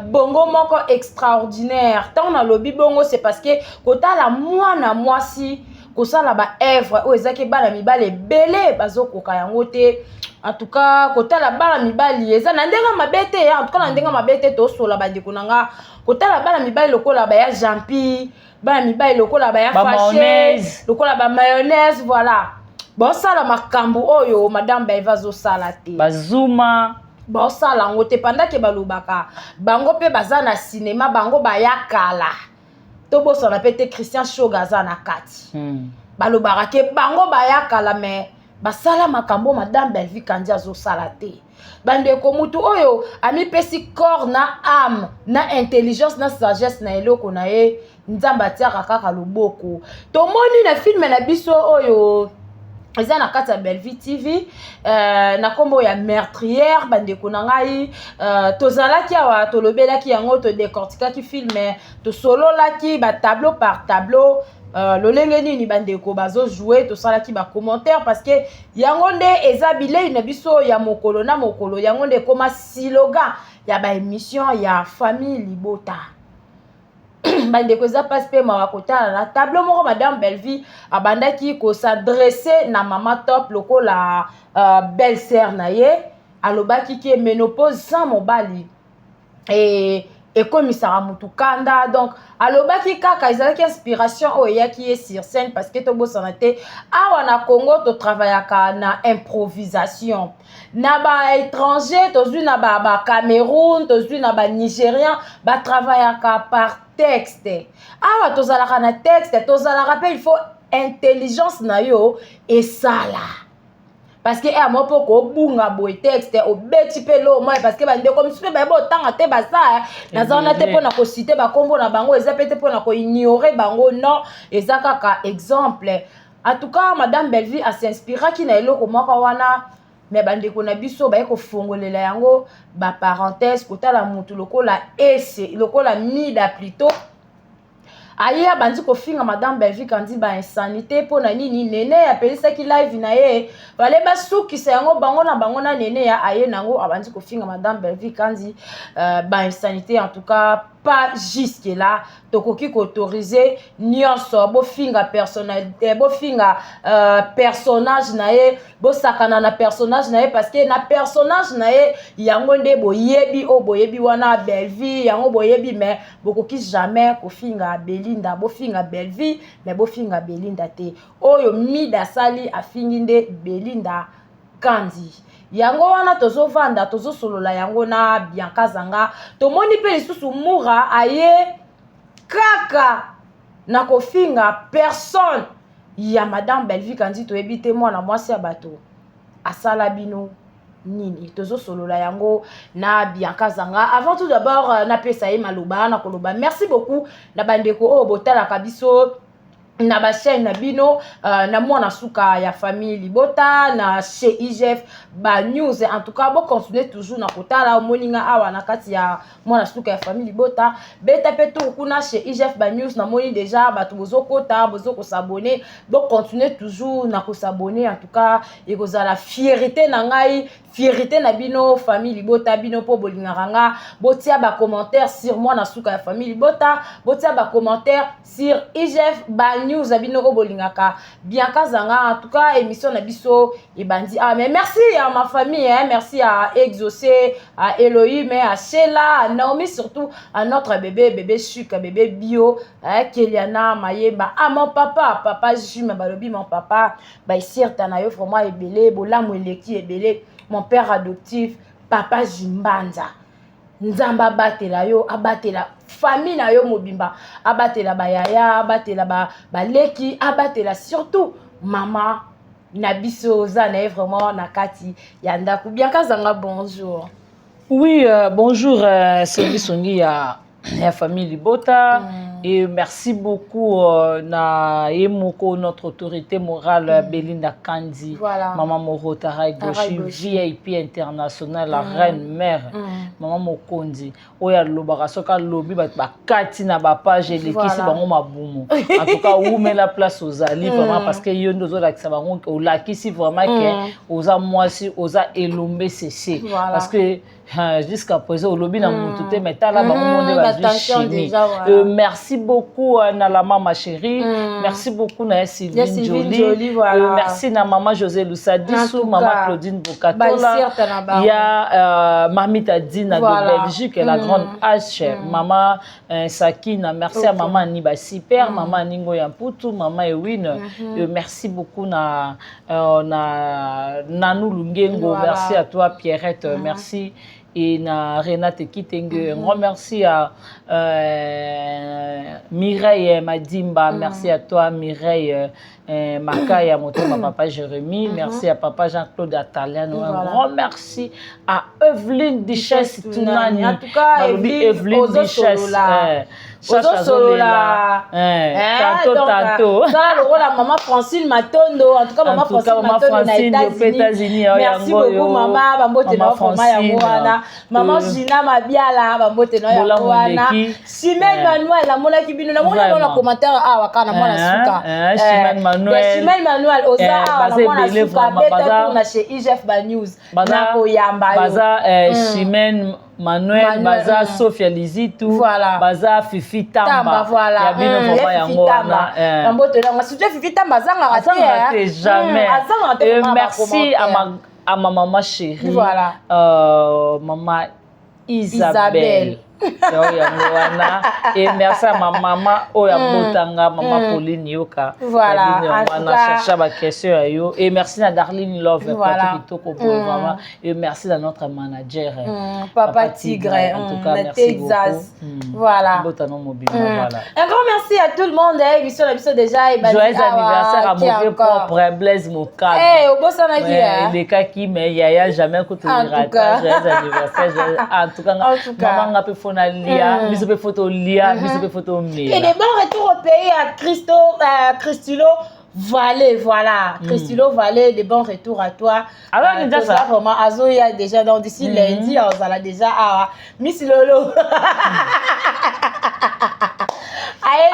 bongo moko extraordinaire tant na lobi bongo c'est parce que kotala mwana mwasi kosala ba œuvre o ezaki bana mibale belé bazokoka yango te en tout cas kotala bana mibali eza na ndenga mabete en tout cas na ndenga mabete to sola bandeko nanga kotala bana mibali lokola ba ya Jampi bana mibali lokola ba ya Fâché lokola ba mayonnaise voilà. Bon sala makambo oyo madame Baivazo sala te bazuma bon sala ngote pendant ke balobaka bango pe bazana cinéma bango bayakala to boso na pete Christian Shogaza na kati balobaka ke bango bayakala mais basala makambo madame Belleville Kandi azo sala te bandeko mutu oyo ami pesi corps na âme na intelligence na sagesse na eloko na ye nzamba tiaka kaka loboko tomoni na film na biso oyo eza na kati ya Belleville TV na kombo ya meurtrière bandeko na ngai tozalaki awa tolobelaki yango to décortiquaki film to sololaki ba tableau par tableau lolenge nini bandeko bazo jouer to salaki ba commentaire parce que yango nde eza bilei na biso ya mokolo na mokolo yango nde koma slogan ya ba émission ya famille libota bandeko za passe pe mawa kotala na tableau moko madame Belleville abandaki ko s'adresser na mama top lokola belle-sœur na ye alobaki ki ménopause sans mobali et komisara mutukanda donc alobaki kaka ezalaki inspiration oyo eyaki sur scène parce que tobosana te awa na Congo to travaillaka na improvisation na ba étranger tozwi na ba Cameroun tozwi na ba Nigérien ba travaillaka par texte awa tozalaka na texte tozalaka pe il faut intelligence na yo et sala parce que à moi poko bunga boy texte o beti pe lo moi parce que bande comme super ba tanga te ba ça na zona te pona ko citer ba kombo na bango eza pete pona ko ignorer bango non eza kaka exemple en tout cas madame Belleville a s'inspira ki na eloko moko wana mais bande ko na biso ba ko fongolela yango ba parenthèse kotala mutu lokola ese lokola mida plutôt aya bandi ko finga madame Belleville Kandi ba insanité pona nini nene ya pelisa ki live na ye bale basuki se yango bango na nene ya aye nango abandi ko finga madame Belleville Kandi ba insanité en tout cas pas jusque là tokoki autoriser nyonso bofinga personnalité bofinga personnage nae bosakana na personnage nae parce que na personnage nae yango nde boyebi o boyebi wana Belle-Vie yango boyebi mais bokoki jamais kofinga Belinda bofinga Belle-Vie mais bofinga Belinda te oyo Mida Sali afingi nde Belinda Kandi yango wana tozovanda tozosolola yango na Bianca Zanga tomoni pe lisusu Mura aye kaka na kofinga personne ya Madame Belle-Vie Kandi toyebi te mwana mwasi ya bato asala bino nini tozosolola yango na Bianca Zanga. Avant tout d'abord na pesa ye maloba na koloba merci beaucoup na bandeko o botala kabiso na ba chaîne na bino na mwana suka ya famille Libota na chez IGF ba news en tout cas bon continuer toujours na kotala moninga awa na kati ya mwana suka ya famille Libota beta peto kuna chez IGF ba news na moni déjà bato bozokota bozoko s'abonner bon continuer toujours na ko s'abonner en tout cas et ko la fierté na ngai fierté na bino famille Libota bino po bolingaranga botia ba commentaire sur mwana suka ya famille Libota botia ba commentaire sur IGF ba news abino bolingaka Bianca Zanga en tout cas émission na biso et bandi mais merci à ma famille hein, merci à Exaucé à Elohim à Sheila à Naomi surtout à notre bébé Chuk bébé Bio Keliana Mayeba à mon papa Jim balobi mon papa ba sirta na yo vraiment ebele bolamu eleki ebele mon père adoptif papa Jimbanza nzamba batela yo abatela famille na yo mobimba abatela bayaya abatela baleki abatela surtout mama na biso za na vraiment na kati ya ndaku Bianca Zanga bonjour. Oui bonjour service ongi ya famille Libota et merci beaucoup na Yemoko notre autorité morale Belinda Kandi maman Moro Tarai Goshi VIP international la reine mère maman Mokondi oya lobaka soka lobi ba kati na ba page elekisi bango mabumu en tout cas où met la place aux ali vraiment parce que yo ndozo la kisa bango o la kisi vraiment que oza mwasi oza elombe cc parce que jusqu'à présent au lobby na mututé mais tala bango monde ba chimie merci beaucoup na la maman chérie merci beaucoup na Sylvine Jolie merci na maman José Lusadisu maman Claudine Bokatola il y a Mamita Dina de Belgique la grande H maman Sakina merci à maman Niba Super maman Ningo Yamputu maman Ewin merci beaucoup na Nanou Lungengo merci à toi Pierrette merci et na Renate Kitenge un grand merci à Mireille Madimba merci à toi Mireille Makaya Motoma papa Jérémy merci à papa Jean-Claude Ataliano un grand merci à Evelyne Duchesse Tunani en tout cas Evelyne Duchesse Tato. Ça, la maman Francine Matondo. En tout cas, maman Francine Matondo na États-Unis. Merci beaucoup, maman. Bambote na format ya Moana. Maman Gina Mabiala. Bambote na ya Moana. Chimène Manuel. La mona kibino. La mona dans le commentaire. Ah, wakana mona suka. Chimène Manuel. Chimène Manuel. Oza. Ah, la mona suka. Beta tourna chez IGF Ba News. Nako Yamba. Baza Chimène Manuel, Baza Sophia Lizitu, Baza Fifi Tamba, voilà. Fifi Tamba. Fifi Tamba, jamais. Et merci à ma maman chérie, maman Isabelle. Et merci à ma maman Oya Botanga, maman Pauline Yoka. Voilà. On a cherché ma question et merci à Darlene Love vraiment. Et merci à notre manager Papa Tigre en tout cas merci Texas. Beaucoup. Voilà. Un grand merci à tout le monde. Émission déjà joyeux anniversaire à mon vieux propre Blaise Moka. Eh au boss on a dit les cas qui mais Yaya jamais que joyeux anniversaire en tout cas maman a fona lia, biso pe photo lia, biso pe photo mia. Et des bons retours au pays à Christilo Valé, voilà. Christilo Valé, des bons retours à toi. Alors, on est déjà ça. Vraiment, Azo, il y a déjà, donc d'ici lundi, on va déjà à Miss Lolo. Allez,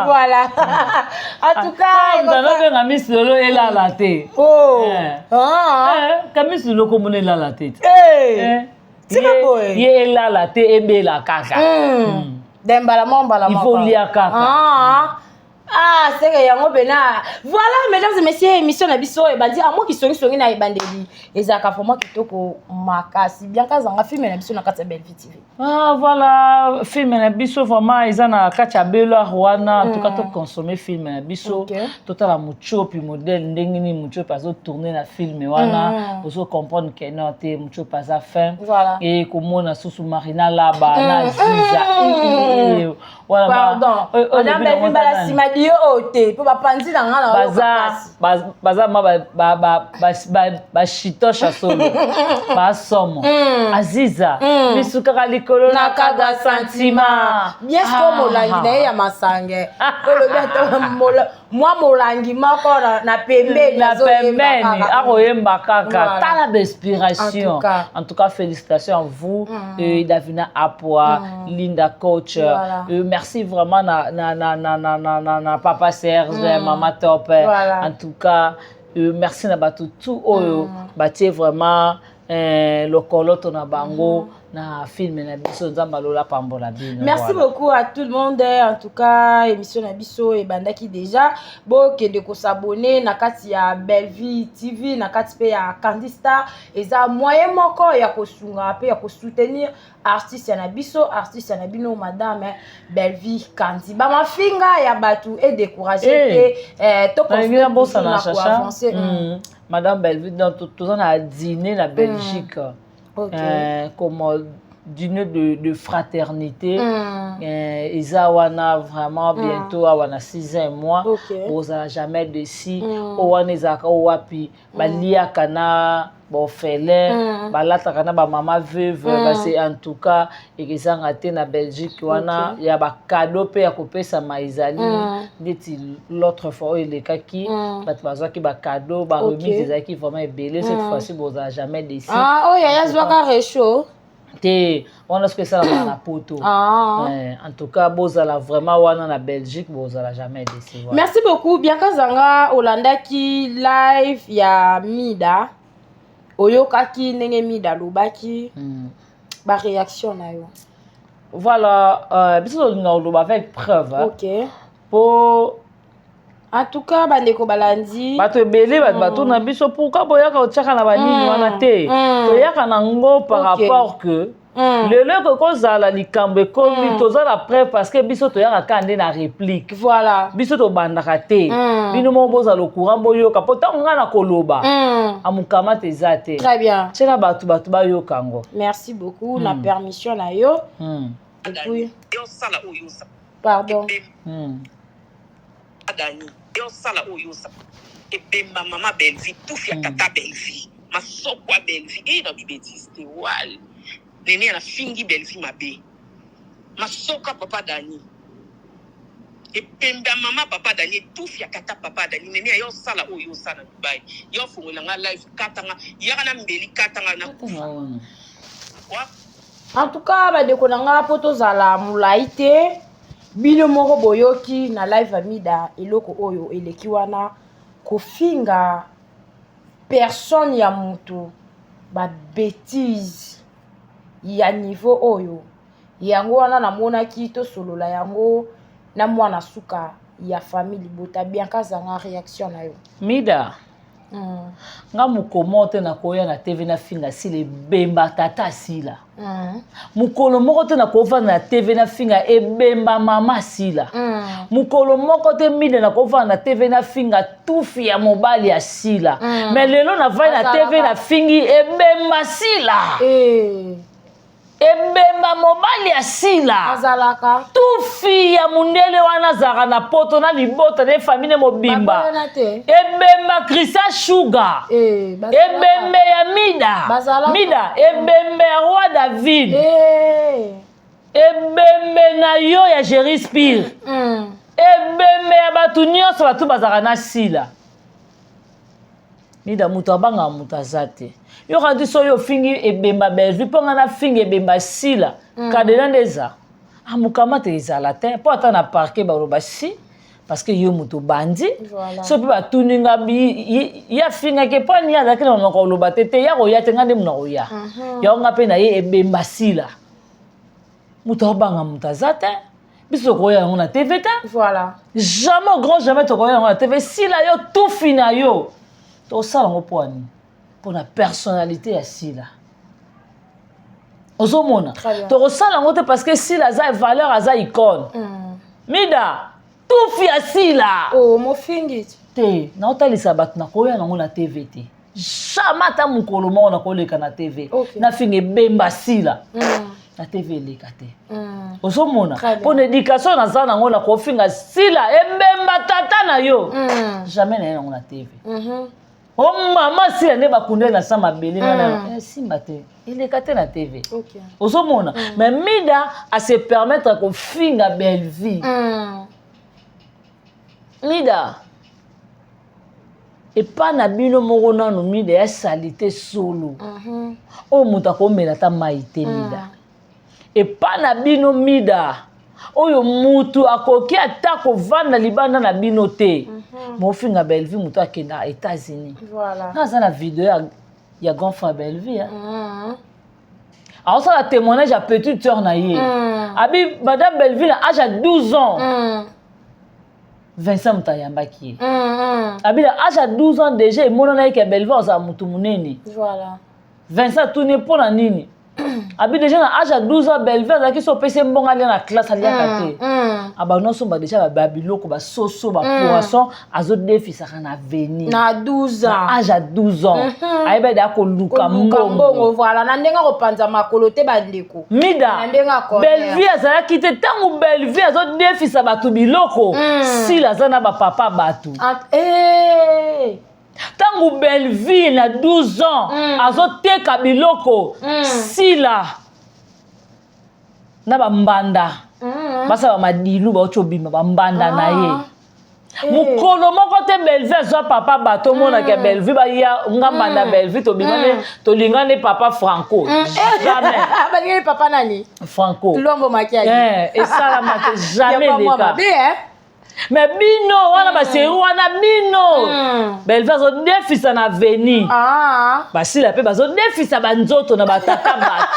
Voilà. En tout cas, on Miss Lolo et la latte. Oh. Miss Lolo comme la latte. C'est pas beau. Il est la latte et bela kaka. Il faut lire kaka. Ah, c'est que yango bena. Voilà, mesdames et messieurs, émission na biso e bandi amo ki songi na ebandeli. Ezaka for moi kitoko makasi. Bien kazanga film na biso na kati ya Belle-Vie TV. Ah voilà, film na biso vraiment eza na kati ya belo wana, en tout cas to consommer film na biso. Total muchopi modèle ndenge ni muchopi azo tourner na film wana, ozo comprendre que non te muchopi aza fin. Voilà. Et komona susu Marina Laba na Ziza. Voilà. Pardon. On a Belle-Vie bala simadi ote po bapanzi na ngala baza ba shitosha solo ba somo Aziza bisuka likolo na kaga sentiment bien sûr molangi na ya masange koloba moi molangi moko na pembeni akoyemba kaka tala d'inspiration. En tout cas félicitations à vous Davina Apwa, Linda Coach. Merci vraiment na Papa Serge, Maman Top. En tout cas, merci na batu tout oyo batie vraiment le coloto na bango na film na biso nzamba lola pambola bino. Merci beaucoup à tout le monde. En tout cas, émission na biso e bandaki déjà bo kende ko s'abonner na kati ya Belle-Vie TV na kati pe ya Candy Star eza moyen moko ya kosunga pe ya ko soutenir artiste na biso, artiste na bino madame Belle-Vie Candy. Ba mafinga ya batu et décourager to construire na avancer. Madame Belle-Vie dans tout on a dîner na Belgique. Comme dîner de fraternité. Isa wana vraiment bientôt wana 6 mois. Oza jamais de si owana ezaka wapi balia kana bofele balata kana ba mama veuve parce en tout cas ezanga te na Belgique wana ya ba cadeau pe ya kopesa maizali ndeti l'autre fois il kaki bat bazaki ba cadeau ba remise ezaki vraiment ebele cette fois-ci boza jamais de si ya zwaka réchaud te on a ce que ça na poto. En tout cas bozala vraiment wana na Belgique bozala jamais décevoir. Merci beaucoup Bianca Zanga Olandaki live ya Mida oyokaki ndenge Mida lobaki ba réaction na yo. Voilà biso no avec preuve. Pour en tout cas bandeko balandi bato belé bato na biso pourquoi boyaka otchaka na banini wana te toyaka nango par rapport que lelo ko kozala likambe komi toza la preuve parce que biso toyaka kande na réplique voilà biso to bandaka te bino mo boza le courant boyoka pota nga na koloba amukama te zate très bien chela bato bayoka ngo. Merci beaucoup na permission na yo et puis pardon Dani yo sala oyo sa ebemba mama Belle-Vie tout fia tata Belle-Vie masokwa Belle-Vie na bibetiste wal nene na fingi Belle-Vie mabe masoka papa Dani ebemba mama papa Dani tout fia tata papa Dani nene yo sala oyo sa na Dubai yo fungola nga live katanga yaka na mbeli katanga na en tout cas bandeko nanga poto zala mulaite bino moko boyoki na live Amida eloko oyo eleki wana kofinga personne ya mutu ba bêtise ya niveau oyo yango wana namonaki to solola yango na mwana suka ya famille bota Bianca Zanga réaction na yo Mida nga mukomo te na koya na TV na finga sile bemba tata sila mukolo moko te na kova na TV na finga ebemba mama sila mukolo moko te Mida na kova na TV na finga tufi ya mobali ya sila mais lelo na vai na TV na fingi ebemba sila ebemba mobali ya sila azalaka tufi ya mundele wana zaka na poto na libota ne famille mobimba ebemba Christian Sugar ebembe ya Mida ebembe ya Roi David ebembe na yo ya Jerry Spear ebembe ya batu nyonso batu bazaka na sila Mida mutu abanga mutu azate. Yo kandi so yo fingi ebemba Bellevue ponga na fingi ebemba sila. Kadena ndeza. Amukama te ezala te. Po ata na parquet ba roba si parce que yo mutu bandi. So pe ba tuninga bi ya finga ke po ni azaki na ko loba tete ya ko ya tenga ndem na oya. Ya nga pe na ye ebemba sila. Mutu abanga mutu azate. Biso ko ya na TV ta. Voilà. Jamais au grand jamais to ko ya na TV sila yo tout fina yo. To sala ngo poani. Pour la personnalité ya sila. Ozomona. To sala ngo te parce que sila za valeur aza icône. Mida tout fi ya sila. Oh mo fingi. Te na otalisa bat na ko ya na ngo na TV te. Jamais ta mukolo mo na ko leka na TV. Na finge bemba sila. Na TV leka te. Ozomona. Pour l'éducation na za na ngo na ko finga sila embemba tata na yo. Jamais na ngo na TV. Oh maman si elle ba kunde na sama beli na simba te il est caté na TV. OK. Ozomona mais Mida à se permettre ko finga Bellevue. Mida et pas na bino moko na no Mida ya salité solo. O muta ko mela ta maite Mida. Et pas na bino Mida oyo mutu akoki atako vanda libanda na bino te. Mo finga Bellevue mutu akenda États-Unis. Voilà. Dans la vidéo ya grand frère Bellevue. Alors ça la témoignage à petite sœur na ye. Abi madame Bellevue à âge à 12 ans. Vincent Mutayamba qui. Abi à âge à 12 ans déjà et mona na ke Bellevue za mutu munene. Voilà. Vincent tourné pour la nini. Abi déjà à âge à 12 ans Bellevue qui sont PC mbonga na classe ali akate. Aba non so ba déjà ba biloko ba soso ba poisson azo défi ça na venir. Na 12 ans. À âge à 12 ans. Aiba da ko luka mbongo voilà na ndenga ko panza makolo te bandeko. Mida. Bellevue azala kite tangu Bellevue azo défi ça ba tu biloko. Si la zana ba papa batu. Tangu Bellevue na 12 ans azoteka biloko sila na bambanda basa ba madilu ba ochobima bambanda na ye mukolo moko te Bellevue azo papa bato mona ke Bellevue ba ya ngambanda Bellevue to bimane to lingane papa Franco jamais ba ngene papa nani Franco Lombo Makiadi et ça la mate jamais le cas mais bino wana ba série wana bino Bellevue zo defisa na veni ba sila pe ba zo defisa ba nzoto na batata ba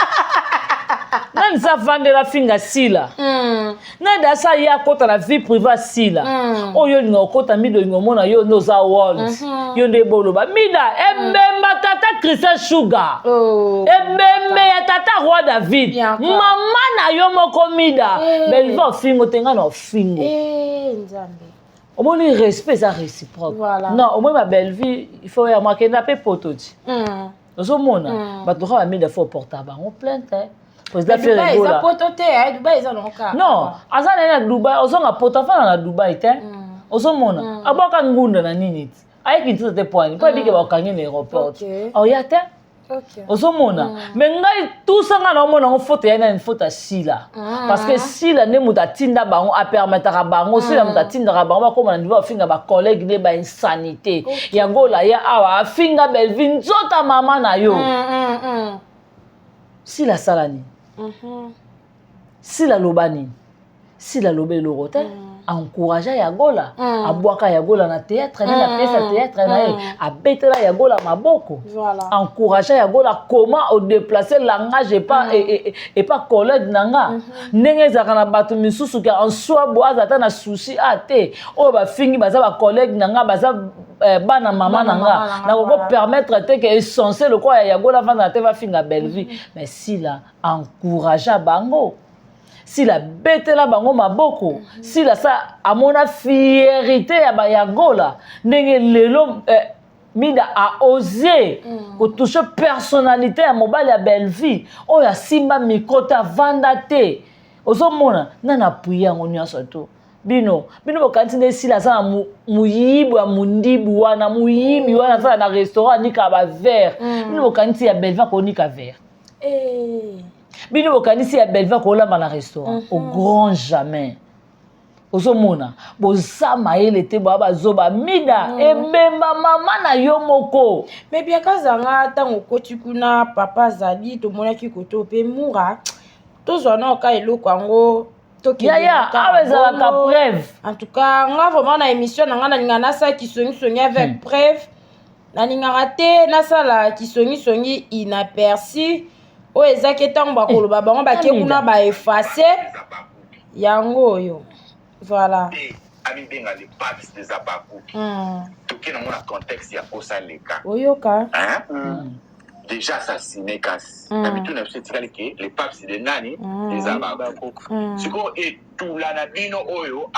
nani sa vande la finga sila nani sa ya kota la vie privée sila oyo ningo kota mido ngomona yo no za world yo nde bolo ba mida ebemba tata Christian Sugar ebembe ya tata Roi David mama na yo moko mida Bellevue fingo tenga na fingo au moins le respect ça réciproque non au moins ma Bellevue il faut y marquer na pe pototi au moins ba to ha mida faut portable on plainte président fait rigola potote Dubaï ça non ka non azana na Dubaï ozonga potafana na Dubaï te ozomona aboka ngunda na nini ayiki tete point pas bike ba kangi na aéroport au ya te ozomona mais ngai tout ça na mona on photo ya na photo sila parce que sila ne muta tinda bango a permettre bango sila muta tinda bango ba koma na niveau finga ba collègue ne ba insanité ya gola ya awa finga Bellevue nzota mama na yo sila salani sila lobani sila lobelo rote encourager Yagola abwaka Yagola na théâtre na pièce à théâtre na abetela Yagola maboko encourager Yagola comment au déplacer langage et pas collègue nanga ndenge zaka na bato misusu ka en soi boaza ta na souci ate o ba fingi baza ba collègue nanga baza bana mama nanga na ko permettre te que essentiel le quoi Yagola vanda te va finga Bellevue mais si là encourager bango si la bête la bango maboko si la sa amona fierté ya ba Yagola ndenge lelo mida a osé ko toucher personnalité ya mobile ya Bellevue o ya simba mikota vanda te ozomona nana puya ngo nyasa to bino bokanti si la sa muyibu ya mundibu wana muyibi wana sa na restaurant nika ba verre bino bokanti ya Bellevue ko nika verre bino bokanisi ya Bellevue ko lamba na restaurant au grand jamais ozomona bozama ele te bazoba mida ebemba mama na yo moko mais bien kazanga tango koti kuna papa zali to monaki koto pe mura tozwa na ka eloko yango yaya ezalaka preuve en tout cas nga vraiment na émission na nga nalinga nasala kisongisongi avec preuve nalingaka te nasala kisongisongi inaperçu oyo ezaki ntango bakoloba bango bake kuna baefase yango oyo voilà amibenga les papes des abakuki toke nango na contexte ya kosaleka oyoka déjà assassiné kasi na bitu na biso etikali ke les papes de nani des abakuki sikoyo etula na bino oyo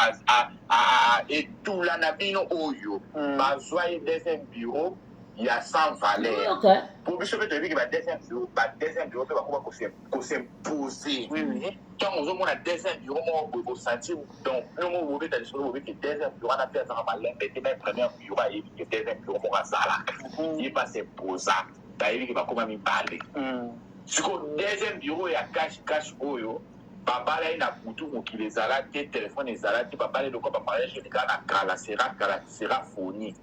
etula na bino oyo bazwa ye deuxième bureau ya sans valeur pour biso mpe toyebi ke badeuxième bureau mpe bakoba kosimposer ntango ozomona deuxième bureau moko boye kosentir donc nongo bobeta lisolo bobi ke deuxième bureau wana mpe azaka malembe te mai première bureau ayebi ke deuxième bureau moko azalaka ye mpe asimposa bayebi ke bakoma mibale sikoyo deuxième bureau ya cash oyo babala ye na butu mokili ezala te telefone ezala te babala ye lokwa bamariage elikala na kala sera foni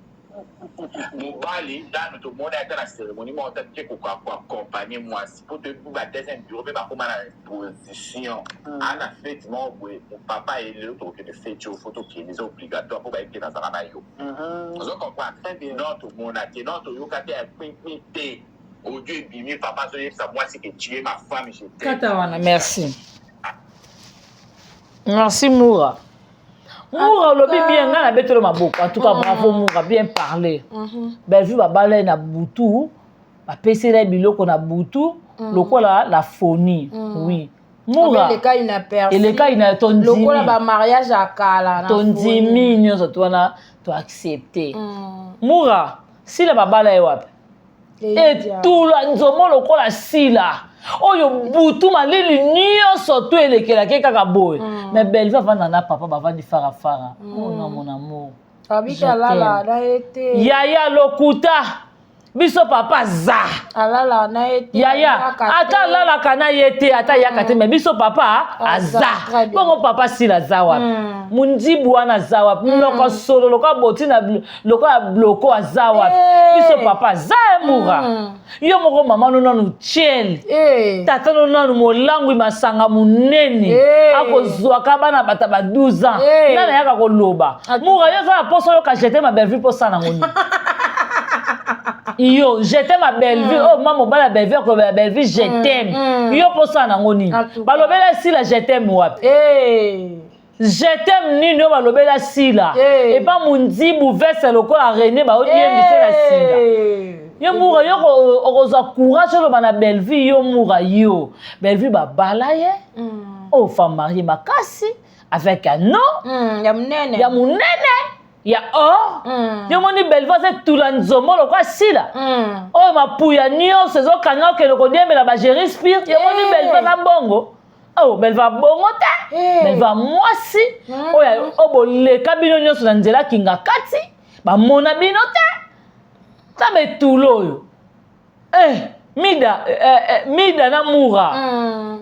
mobali nano tomona ata na cérémonie moko tatike koakompagne mwasi po toyebi badeuxième bureau mpe bakoma na position ana fete moko boye papa elelo tokokende fete oyo fo tokende eza obligatoire mpo bayeke nazala na yo ozo comprendre non tomona te non toyoka te ya kpikpi te audio ebimi papa azoyebisa mwasi ke tue ma femme je kata wana merci Moura. Moura lobi bien nga na betelo maboko en tout cas bravo Moura bien parler. Belle-vue babala na butu ba pesela biloko na butu lokola la phonie. Oui. Moura le cas inaperçu. Et le cas ina ton lokola ba mariage akala na ton dimi to wana to accepter. Moura si la babala e wapi? Et tout la nzomo lokola sila. Oyo butu malili nyonso to elekelaki kaka boye mais belle-vue avanda na papa bavandi farafara oh non mon amour abika lala na ete yaya lokuta biso papa za alala na ete yaya ata lala kana yete ata yaka te mais biso papa aza bongo papa sila za wapi mundibu wana za wapi noko solo loka boti na loka bloko aza wapi biso papa za Moura yo moko mama nonu chiel tata nonu molangwi masanga munene akozwa ka bana bata ba 12 ans nana yaka koloba Moura yo za poso yo ka jeter ma belle-vue posa na ngoni yo j'étais ma belle-vue oh maman bala belle-vue ko belle-vue je t'aime yo posa na ngoni balobela si la je t'aime wapi je t'aime nino balobela si la et pas mundibu verse lokola René ba odiembisa la singa yo Moura yo okozwa courage lo bana belle-vue yo Moura yo belle-vue babala ye oh femme mariée makasi avec un nom ya munene ya yo moni belle-vue c'est tout la nzomo lokwa sila oh mapuya nyonso ezokanga okende kodiembela ba gérer spire yo moni belle-vue na bongo oh belle-vue bongo te belle-vue mwasi oyo oboleka bino nyonso na nzela kinga kati bamona bino te tabe tulo oyo mida na Moura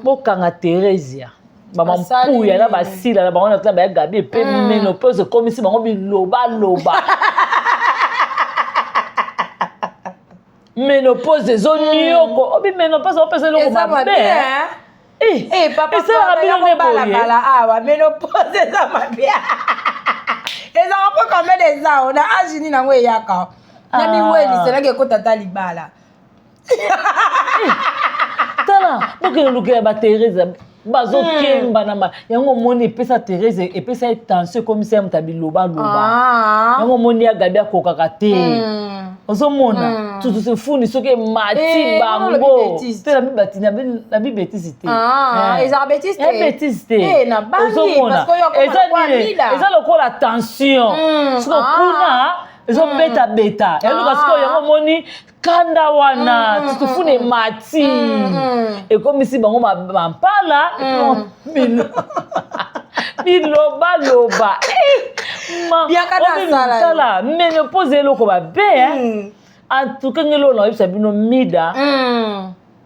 bokanga Teresia bama mpuya na basila na bango na tla ba gabi epe menopause komisi bango biloba menopause zo nyoko obi menopause opesa loko mabe papa bala awa menopause eza mabe eza ko comme des ans na ajini nango eyaka na miweli selake ko tata libala tala bokelo lukela ba Teresa bazo kemba na yango moni epesa Teresa epesa tension comme ça mutabiloba yango moni ya gabi akokaka te ozomona tout se funi soke mati bango te la bibetisi te eza bêtise te na bangi parce que eza lokola tension soko kuna beta eluka siko yango moni kanda wana tutufune mati ekomisi bango mampala biloba tala menopause eloko babe en tout cas ngelo na yebisa bino mida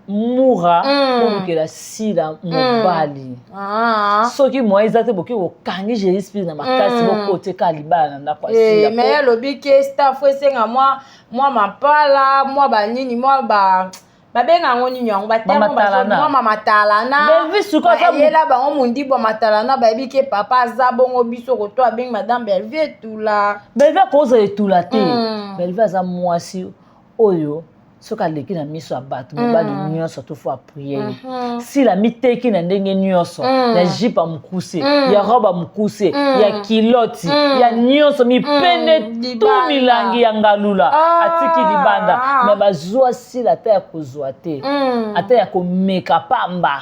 mura bolukela sila mobali soki moyen eza te boki kokangi gérer spirit na makasi bokoteka libala na ndako ya sila mais alobi ke staff esenga mwa mapala mwa banini mwa babenga ngo nini yango batermwa mamatalana bayela bango mundi bwa matalana bayebi ke papa aza bongo biso koto abengi madame Belvie etula Belvie akoza etula te Belvie aza mwasi oyo soki aleki na miso ya bato mobali nyonso tofo apriere sila miteki na ndenge nyonso ya jipe ya mokuse ya robe ya mokuse ya kiloti ya nyonso mipende tu milangi ya ngalula atiki libanda me bazwa sila ata ya kozwa te ata ya komeka pamba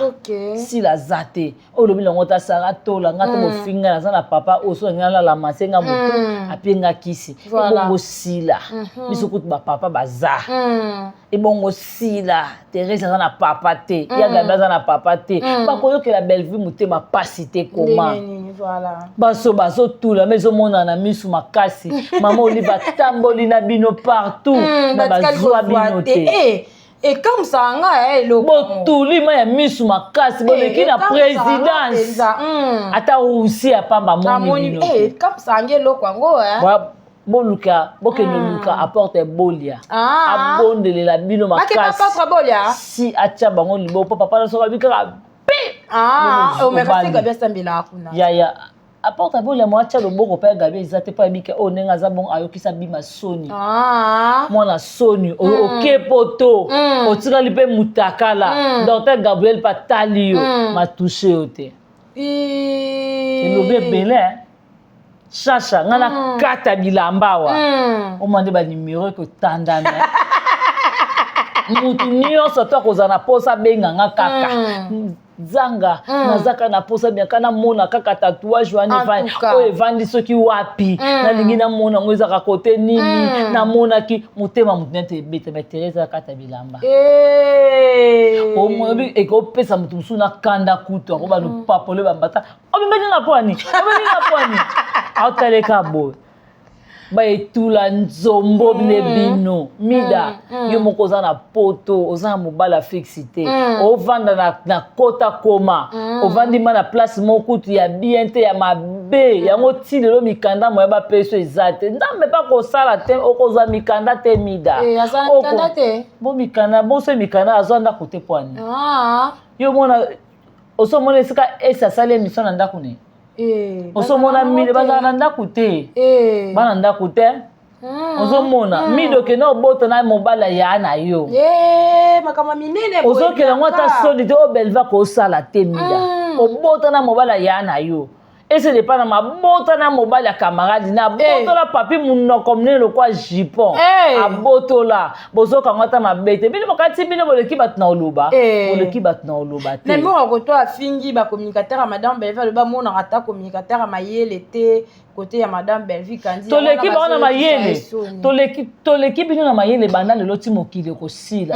sila aza te oyo lobi lango tasala tola nga to bofinga naza na papa oyo so nga nalala mase nga moto apie nga kisi ebongo sila biso kutu bapapa baza ebongo sila Thérèse aza na papa te ya Gabi aza na papa te bakoyokela Belvie motema pasi te koma baso tula mais ezomona na misu makasi mama oli batamboli na bino partout na bazwa bino te ekamwisaka nga eloko botulima ya misu makasi boleki na présidence ata rusi ya pamba moni bino ekamwisaka nga eloko yango boluka bokende luka apporte bolia abondelela bino makasi si atia bango libo po papa naso babikaka yaya apporte bolia mo atia loboko mpe Gabi eza te mpo ayebika oyo ndenge aza bongo ayokisa bima soni mwana soni oke poto otikali mpe mutakala docteur Gabriel mpe atali yo matushe yo te elobi ebele Chacha, ngana kata bilamba wa. Omande ba numéro ko tandame. Mutu nyonso to kozana posa benga nga kaka. Zanga nazaka na posa bien kana mona kaka tatouage wani vani o evandi soki wapi na lingi na mona ngoza ka kote nini na mona ki mutema mutnete bete ba Teresa kata bilamba o mobi e ko pesa mutu musuna kanda kuto ko ba no papole ba mbata o bimbe na pwani autaleka bo ba etula nzombo bine bino mida yo moko za na poto oza mobala fixité ovanda na kota koma ovandi ma na place moko tu ya bien te ya mabe yango ti lelo mikanda moya ba peso ezate ndambe pa ko sala te okozwa mikanda te mida mikanda te bo mikanda bo se mikanda azanda kote pwani yo mona oso mona esika esa sale mission na ndako ne osomona mile bazana ndako te bana ndako te ozomona midoke na obota na mobala ya na yo makama minene ozokela ngwata soni te obelva ko sala te mida obota na mobala ya na yo ese de pana mabota na mobali ya camarade na botola papi munoko mnelo kwa jipon abotola bozoka ngata mabete bino bakati bino boleki bat na oluba boleki bat na oluba te mais moi ko to afingi ba communicateur à madame Belvie le ba mona ata communicateur à mayele te côté ya madame Belvie kandi toleki ba na mayele toleki bino na mayele banda le loti mokile ko sila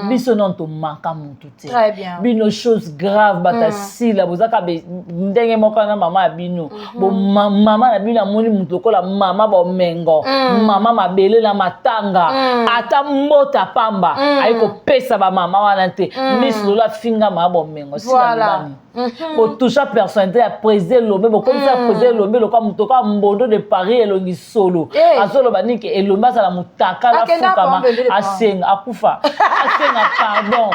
biso non to manka mutu te très bien bino chose grave bata sila bozaka ndenge moko na mama bino bo mama na bino amoni mutu kola mama bo mengo mama mabele na matanga ata mbota pamba ayiko pesa ba mama wana te miso la finga ma bo mengo sila bani bo toucha personne ya président lombe bo comme ça président lombe lo comme mutu ka mbondo de Paris elongi solo azolo banike elomba za la mutaka la fukama asenga akufa asenga pardon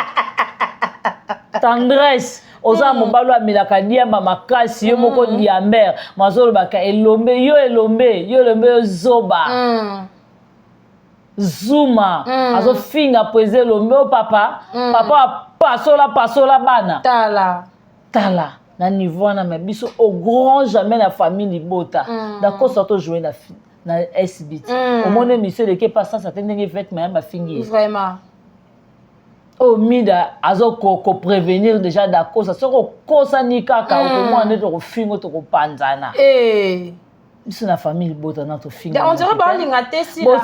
tendresse oza mobalo amilaka diamba makasi yo moko diamber mazolo baka elombe yo zoba zuma azo finga pweze elombe o papa pasola bana tala na niveau wana me biso au grand jamais la famille libota d'accord ça to jouer na SBT au monde monsieur de que passe ça ndenge fait mais ba fingi vraiment o mida azo ko prévenir déjà d'accord ça soko kosa ni kaka au moins ndeto ko fingo to ko panzana biso na famille libota na to fingo on dirait ba linga te si non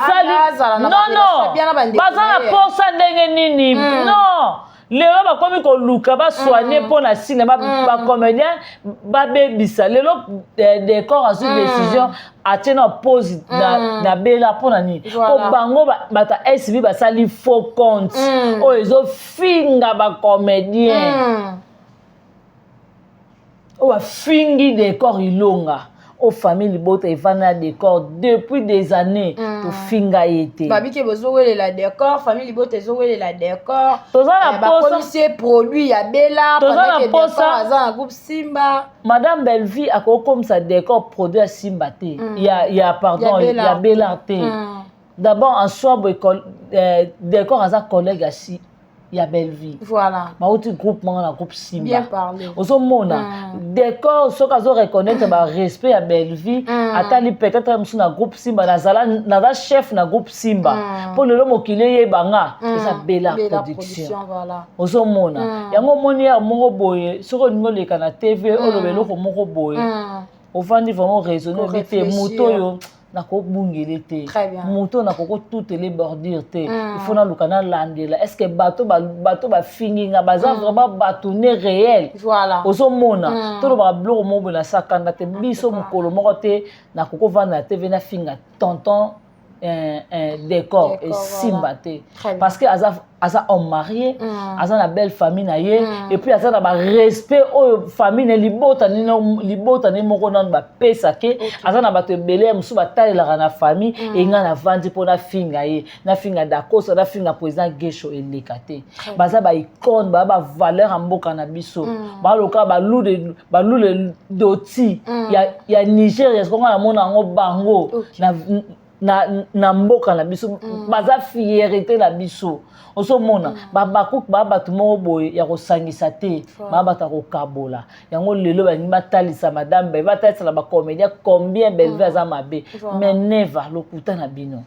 bazana posa ndenge nini non lelo bakomi koluka basoigner mpo na sine bacomédien babebisa lelo décor azwi décision atie na pose na bela mpo na nini po bango bato SB basali faux compte oyo ezofinga bacomédien oyo bafingi décor ilonga aux familles libota evana décor depuis des années to finga yete babike bozowele la décor famille libota ezowele la décor tozana posa commissaire produit ya bela tozana posa aza na groupe Simba madame Belleville akokomisa décor produit ya Simba te ya pardon ya bela te d'abord en soi décor aza collègue asi ya Belleville. Voilà. Bauti groupe na groupe Simba. Bien parlé. Ozo mona. Décor soka zo reconnaître ba respect ya Belleville, atali peut-être musu na groupe Simba na chef na groupe Simba. Pour le mokile ye banga, esa bela production. Voilà. Ozo mona. Yango moni ya moko boye, soko ningo leka na TV olobelo ko moko boye. Ofandi vraiment raisonner bité moto yo. Très bien. Moto na koko toutes les bordures te il faut na lukana landela est-ce que bateau ba finginga baza vraiment bâtonné réel voilà ozo mona to ba bloko mo na sakanda te biso mukolo moko te na koko vana TV na finga tonton décor et Simba te parce que asa homme marié asa na belle famille na ye et puis asa na ba respect o famille ne libota ni moko na ba pesa ke asa na bato belé musu ba talela na famille et nga na vandi po na finga ye na finga dakosa na finga président Gesho elekate baza ba icône ba valeur en mboka na biso ba loka ba lule doti ya Niger est-ce qu'on a mona ngo bango na mboka na biso baza fierté na biso oso mona babakuku babatu moko boye ya kosangisa te babata kokabola yango lelo bani batalisa madame ba batalisa na bacomédien combien Belleville za mabe mais never lokuta na bino.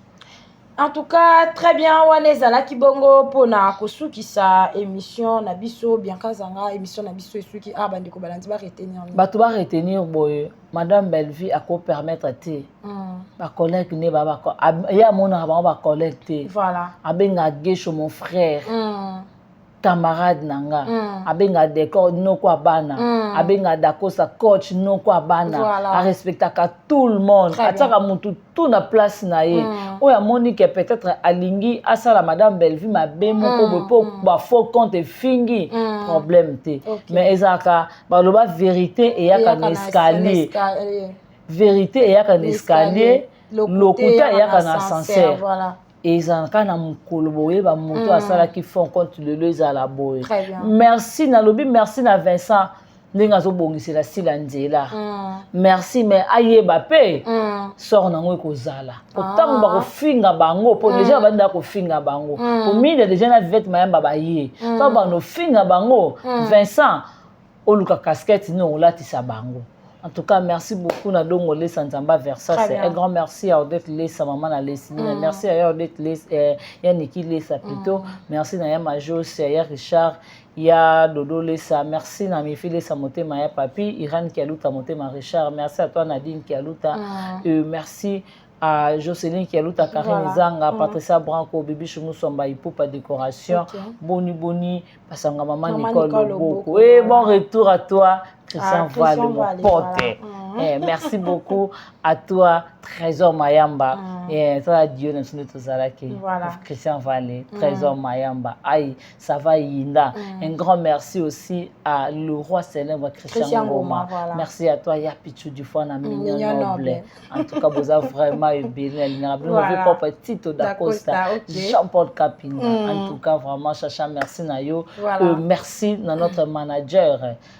En tout cas, très bien, Waneza la kibongo pona kosukisa émission na biso bien kazanga émission na biso esuki bandeko balandi ba retenir. Bato ba retenir boye madame Belleville a ko permettre te. Ba collègue ne ba ya mona ba collègue te. Voilà. Abenga Gesho mon frère. Camarade nanga abenga décor noko abana abenga dakosa coach noko abana a respectaka tout le monde ataka mutu tout na place na ye oya Monique peut-être alingi asala madame Belleville mabe moko po ba faux compte fingi problème te mais ezaka baloba vérité et yaka na escalier vérité et yaka na escalier lokuta et yaka na ascenseur voilà. Et na mukolo boye ba moto asala ki font compte de les à la boye. Merci na lobi, merci na Vincent ndinga zo bongisela sila nzela. Merci mais ayeba pe sort nango ekozala. Otango ba ko finga bango po déjà banda ko finga bango. Pour mine déjà na vête mayamba ba ye. To ba no finga bango Vincent oluka casquette no olatisa bango. En tout cas, merci beaucoup na dongo les Sanzamba Versa. C'est un grand merci à Odette Lessa, maman na Lessine. Merci à Odette Lessa, Yannicky Lessa plutôt. Merci à Majos, à Richard, ya Dodo Lessa. Merci à mes filles Lessa Motema, ya Papi, Iran Kialuta Motema Richard. Merci à toi Nadine Kialuta. Merci à Jocelyne Kialuta, Karine Zanga, Patricia Branco, Bibi Choumousomba, Ipopa Décoration, Boni, Passanga Maman Nicole Loboko. Et bon retour à toi. Christian Val, mon pote. Merci beaucoup à toi, Trésor Mayamba. Et toi, Dieu, Christian Val, Trésor Mayamba. Aïe, ça va Yinda. Un grand merci aussi à le roi célèbre Christian Goma. Voilà. Merci à toi, Yapichou du Fond, à Mignon Noble. En tout cas, vous avez vraiment eu bien. Nous avons propre Tito d'Acosta, Jean-Paul Capina. En tout cas, vraiment, Chacha, merci Nayo. Merci à notre manager.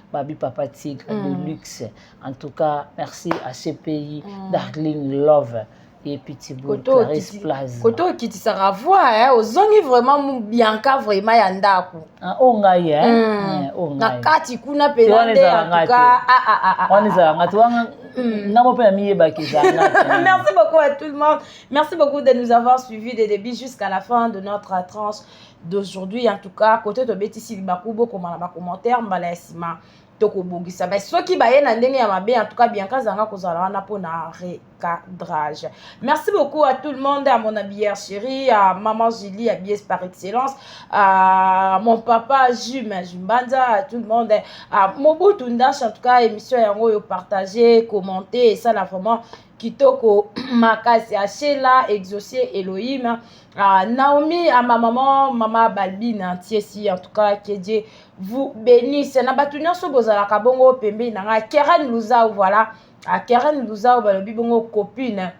Babi Papa Tigre de luxe. En tout cas, merci à ce pays, Darling Love et Petit Boule, Clarisse Plaza. Koto qui te sera voix, aux ongi vraiment Bianca vraiment yandaku. On a eu, hein? Na kati kuna penande en tout cas. On est à Merci beaucoup à tout le monde. Merci beaucoup de nous avoir suivis des débuts jusqu'à la fin de notre tranche d'aujourd'hui. En tout cas, côté de Betty Bakubo, comme dans les commentaires, tokobongisa ba soki baye na ndenge ya mabe en tout cas bien kazanga kozala wana pona recadrage. Merci beaucoup à tout le monde, à mon habillère chérie, à maman Julie habillée par excellence, à mon papa Jumbanza, à tout le monde, à Mobutu Ndash en tout cas émission yango yo partager, commenter et ça là vraiment kitoko makasi à Sheila exaucé Elohim, à Naomi, à ma maman Mama Balbine Tiesi en tout cas que Dieu vous bénisse. Na batunya so bozala kabongo pembe na Keren Luzao, voilà à Keren Luzao balobi bongo copine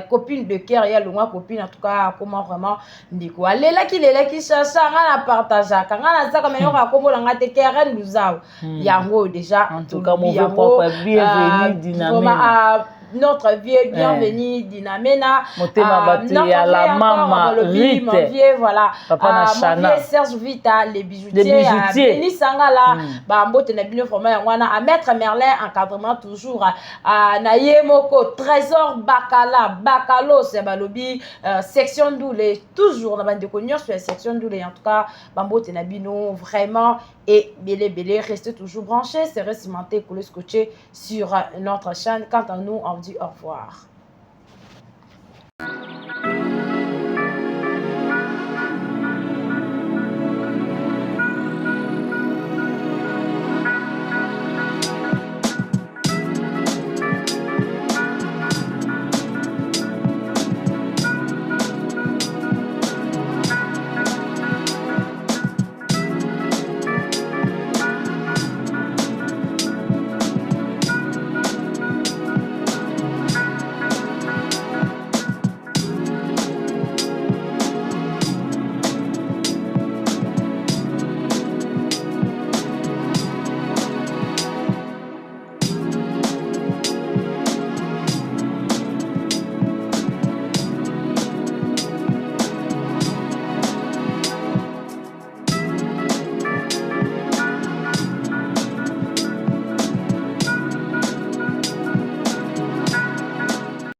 copine de cœur ya longa copine en tout cas comment vraiment ndiko alela ki chacha ngana partager ngana za comme yoka kombo nga te Keren Luzao yango déjà en tout cas mon papa bienvenue Dynamena. Notre vieux bienvenue Dinamena, notre la maman Rite, mon vieux voilà papa mon vieux Serge Vita les bijoutiers Denis Sangala ba mbote na bino vraiment yangwana à maître Merlin encadrement toujours à Nayemoko Trésor Bakalo c'est balobi section Doulé toujours na bande connu sur la section Doulé en tout cas ba mbote na bino vraiment et belé restez toujours branchés, c'est cimenté, collé scotché sur notre chaîne. Quant à nous, on dit au revoir.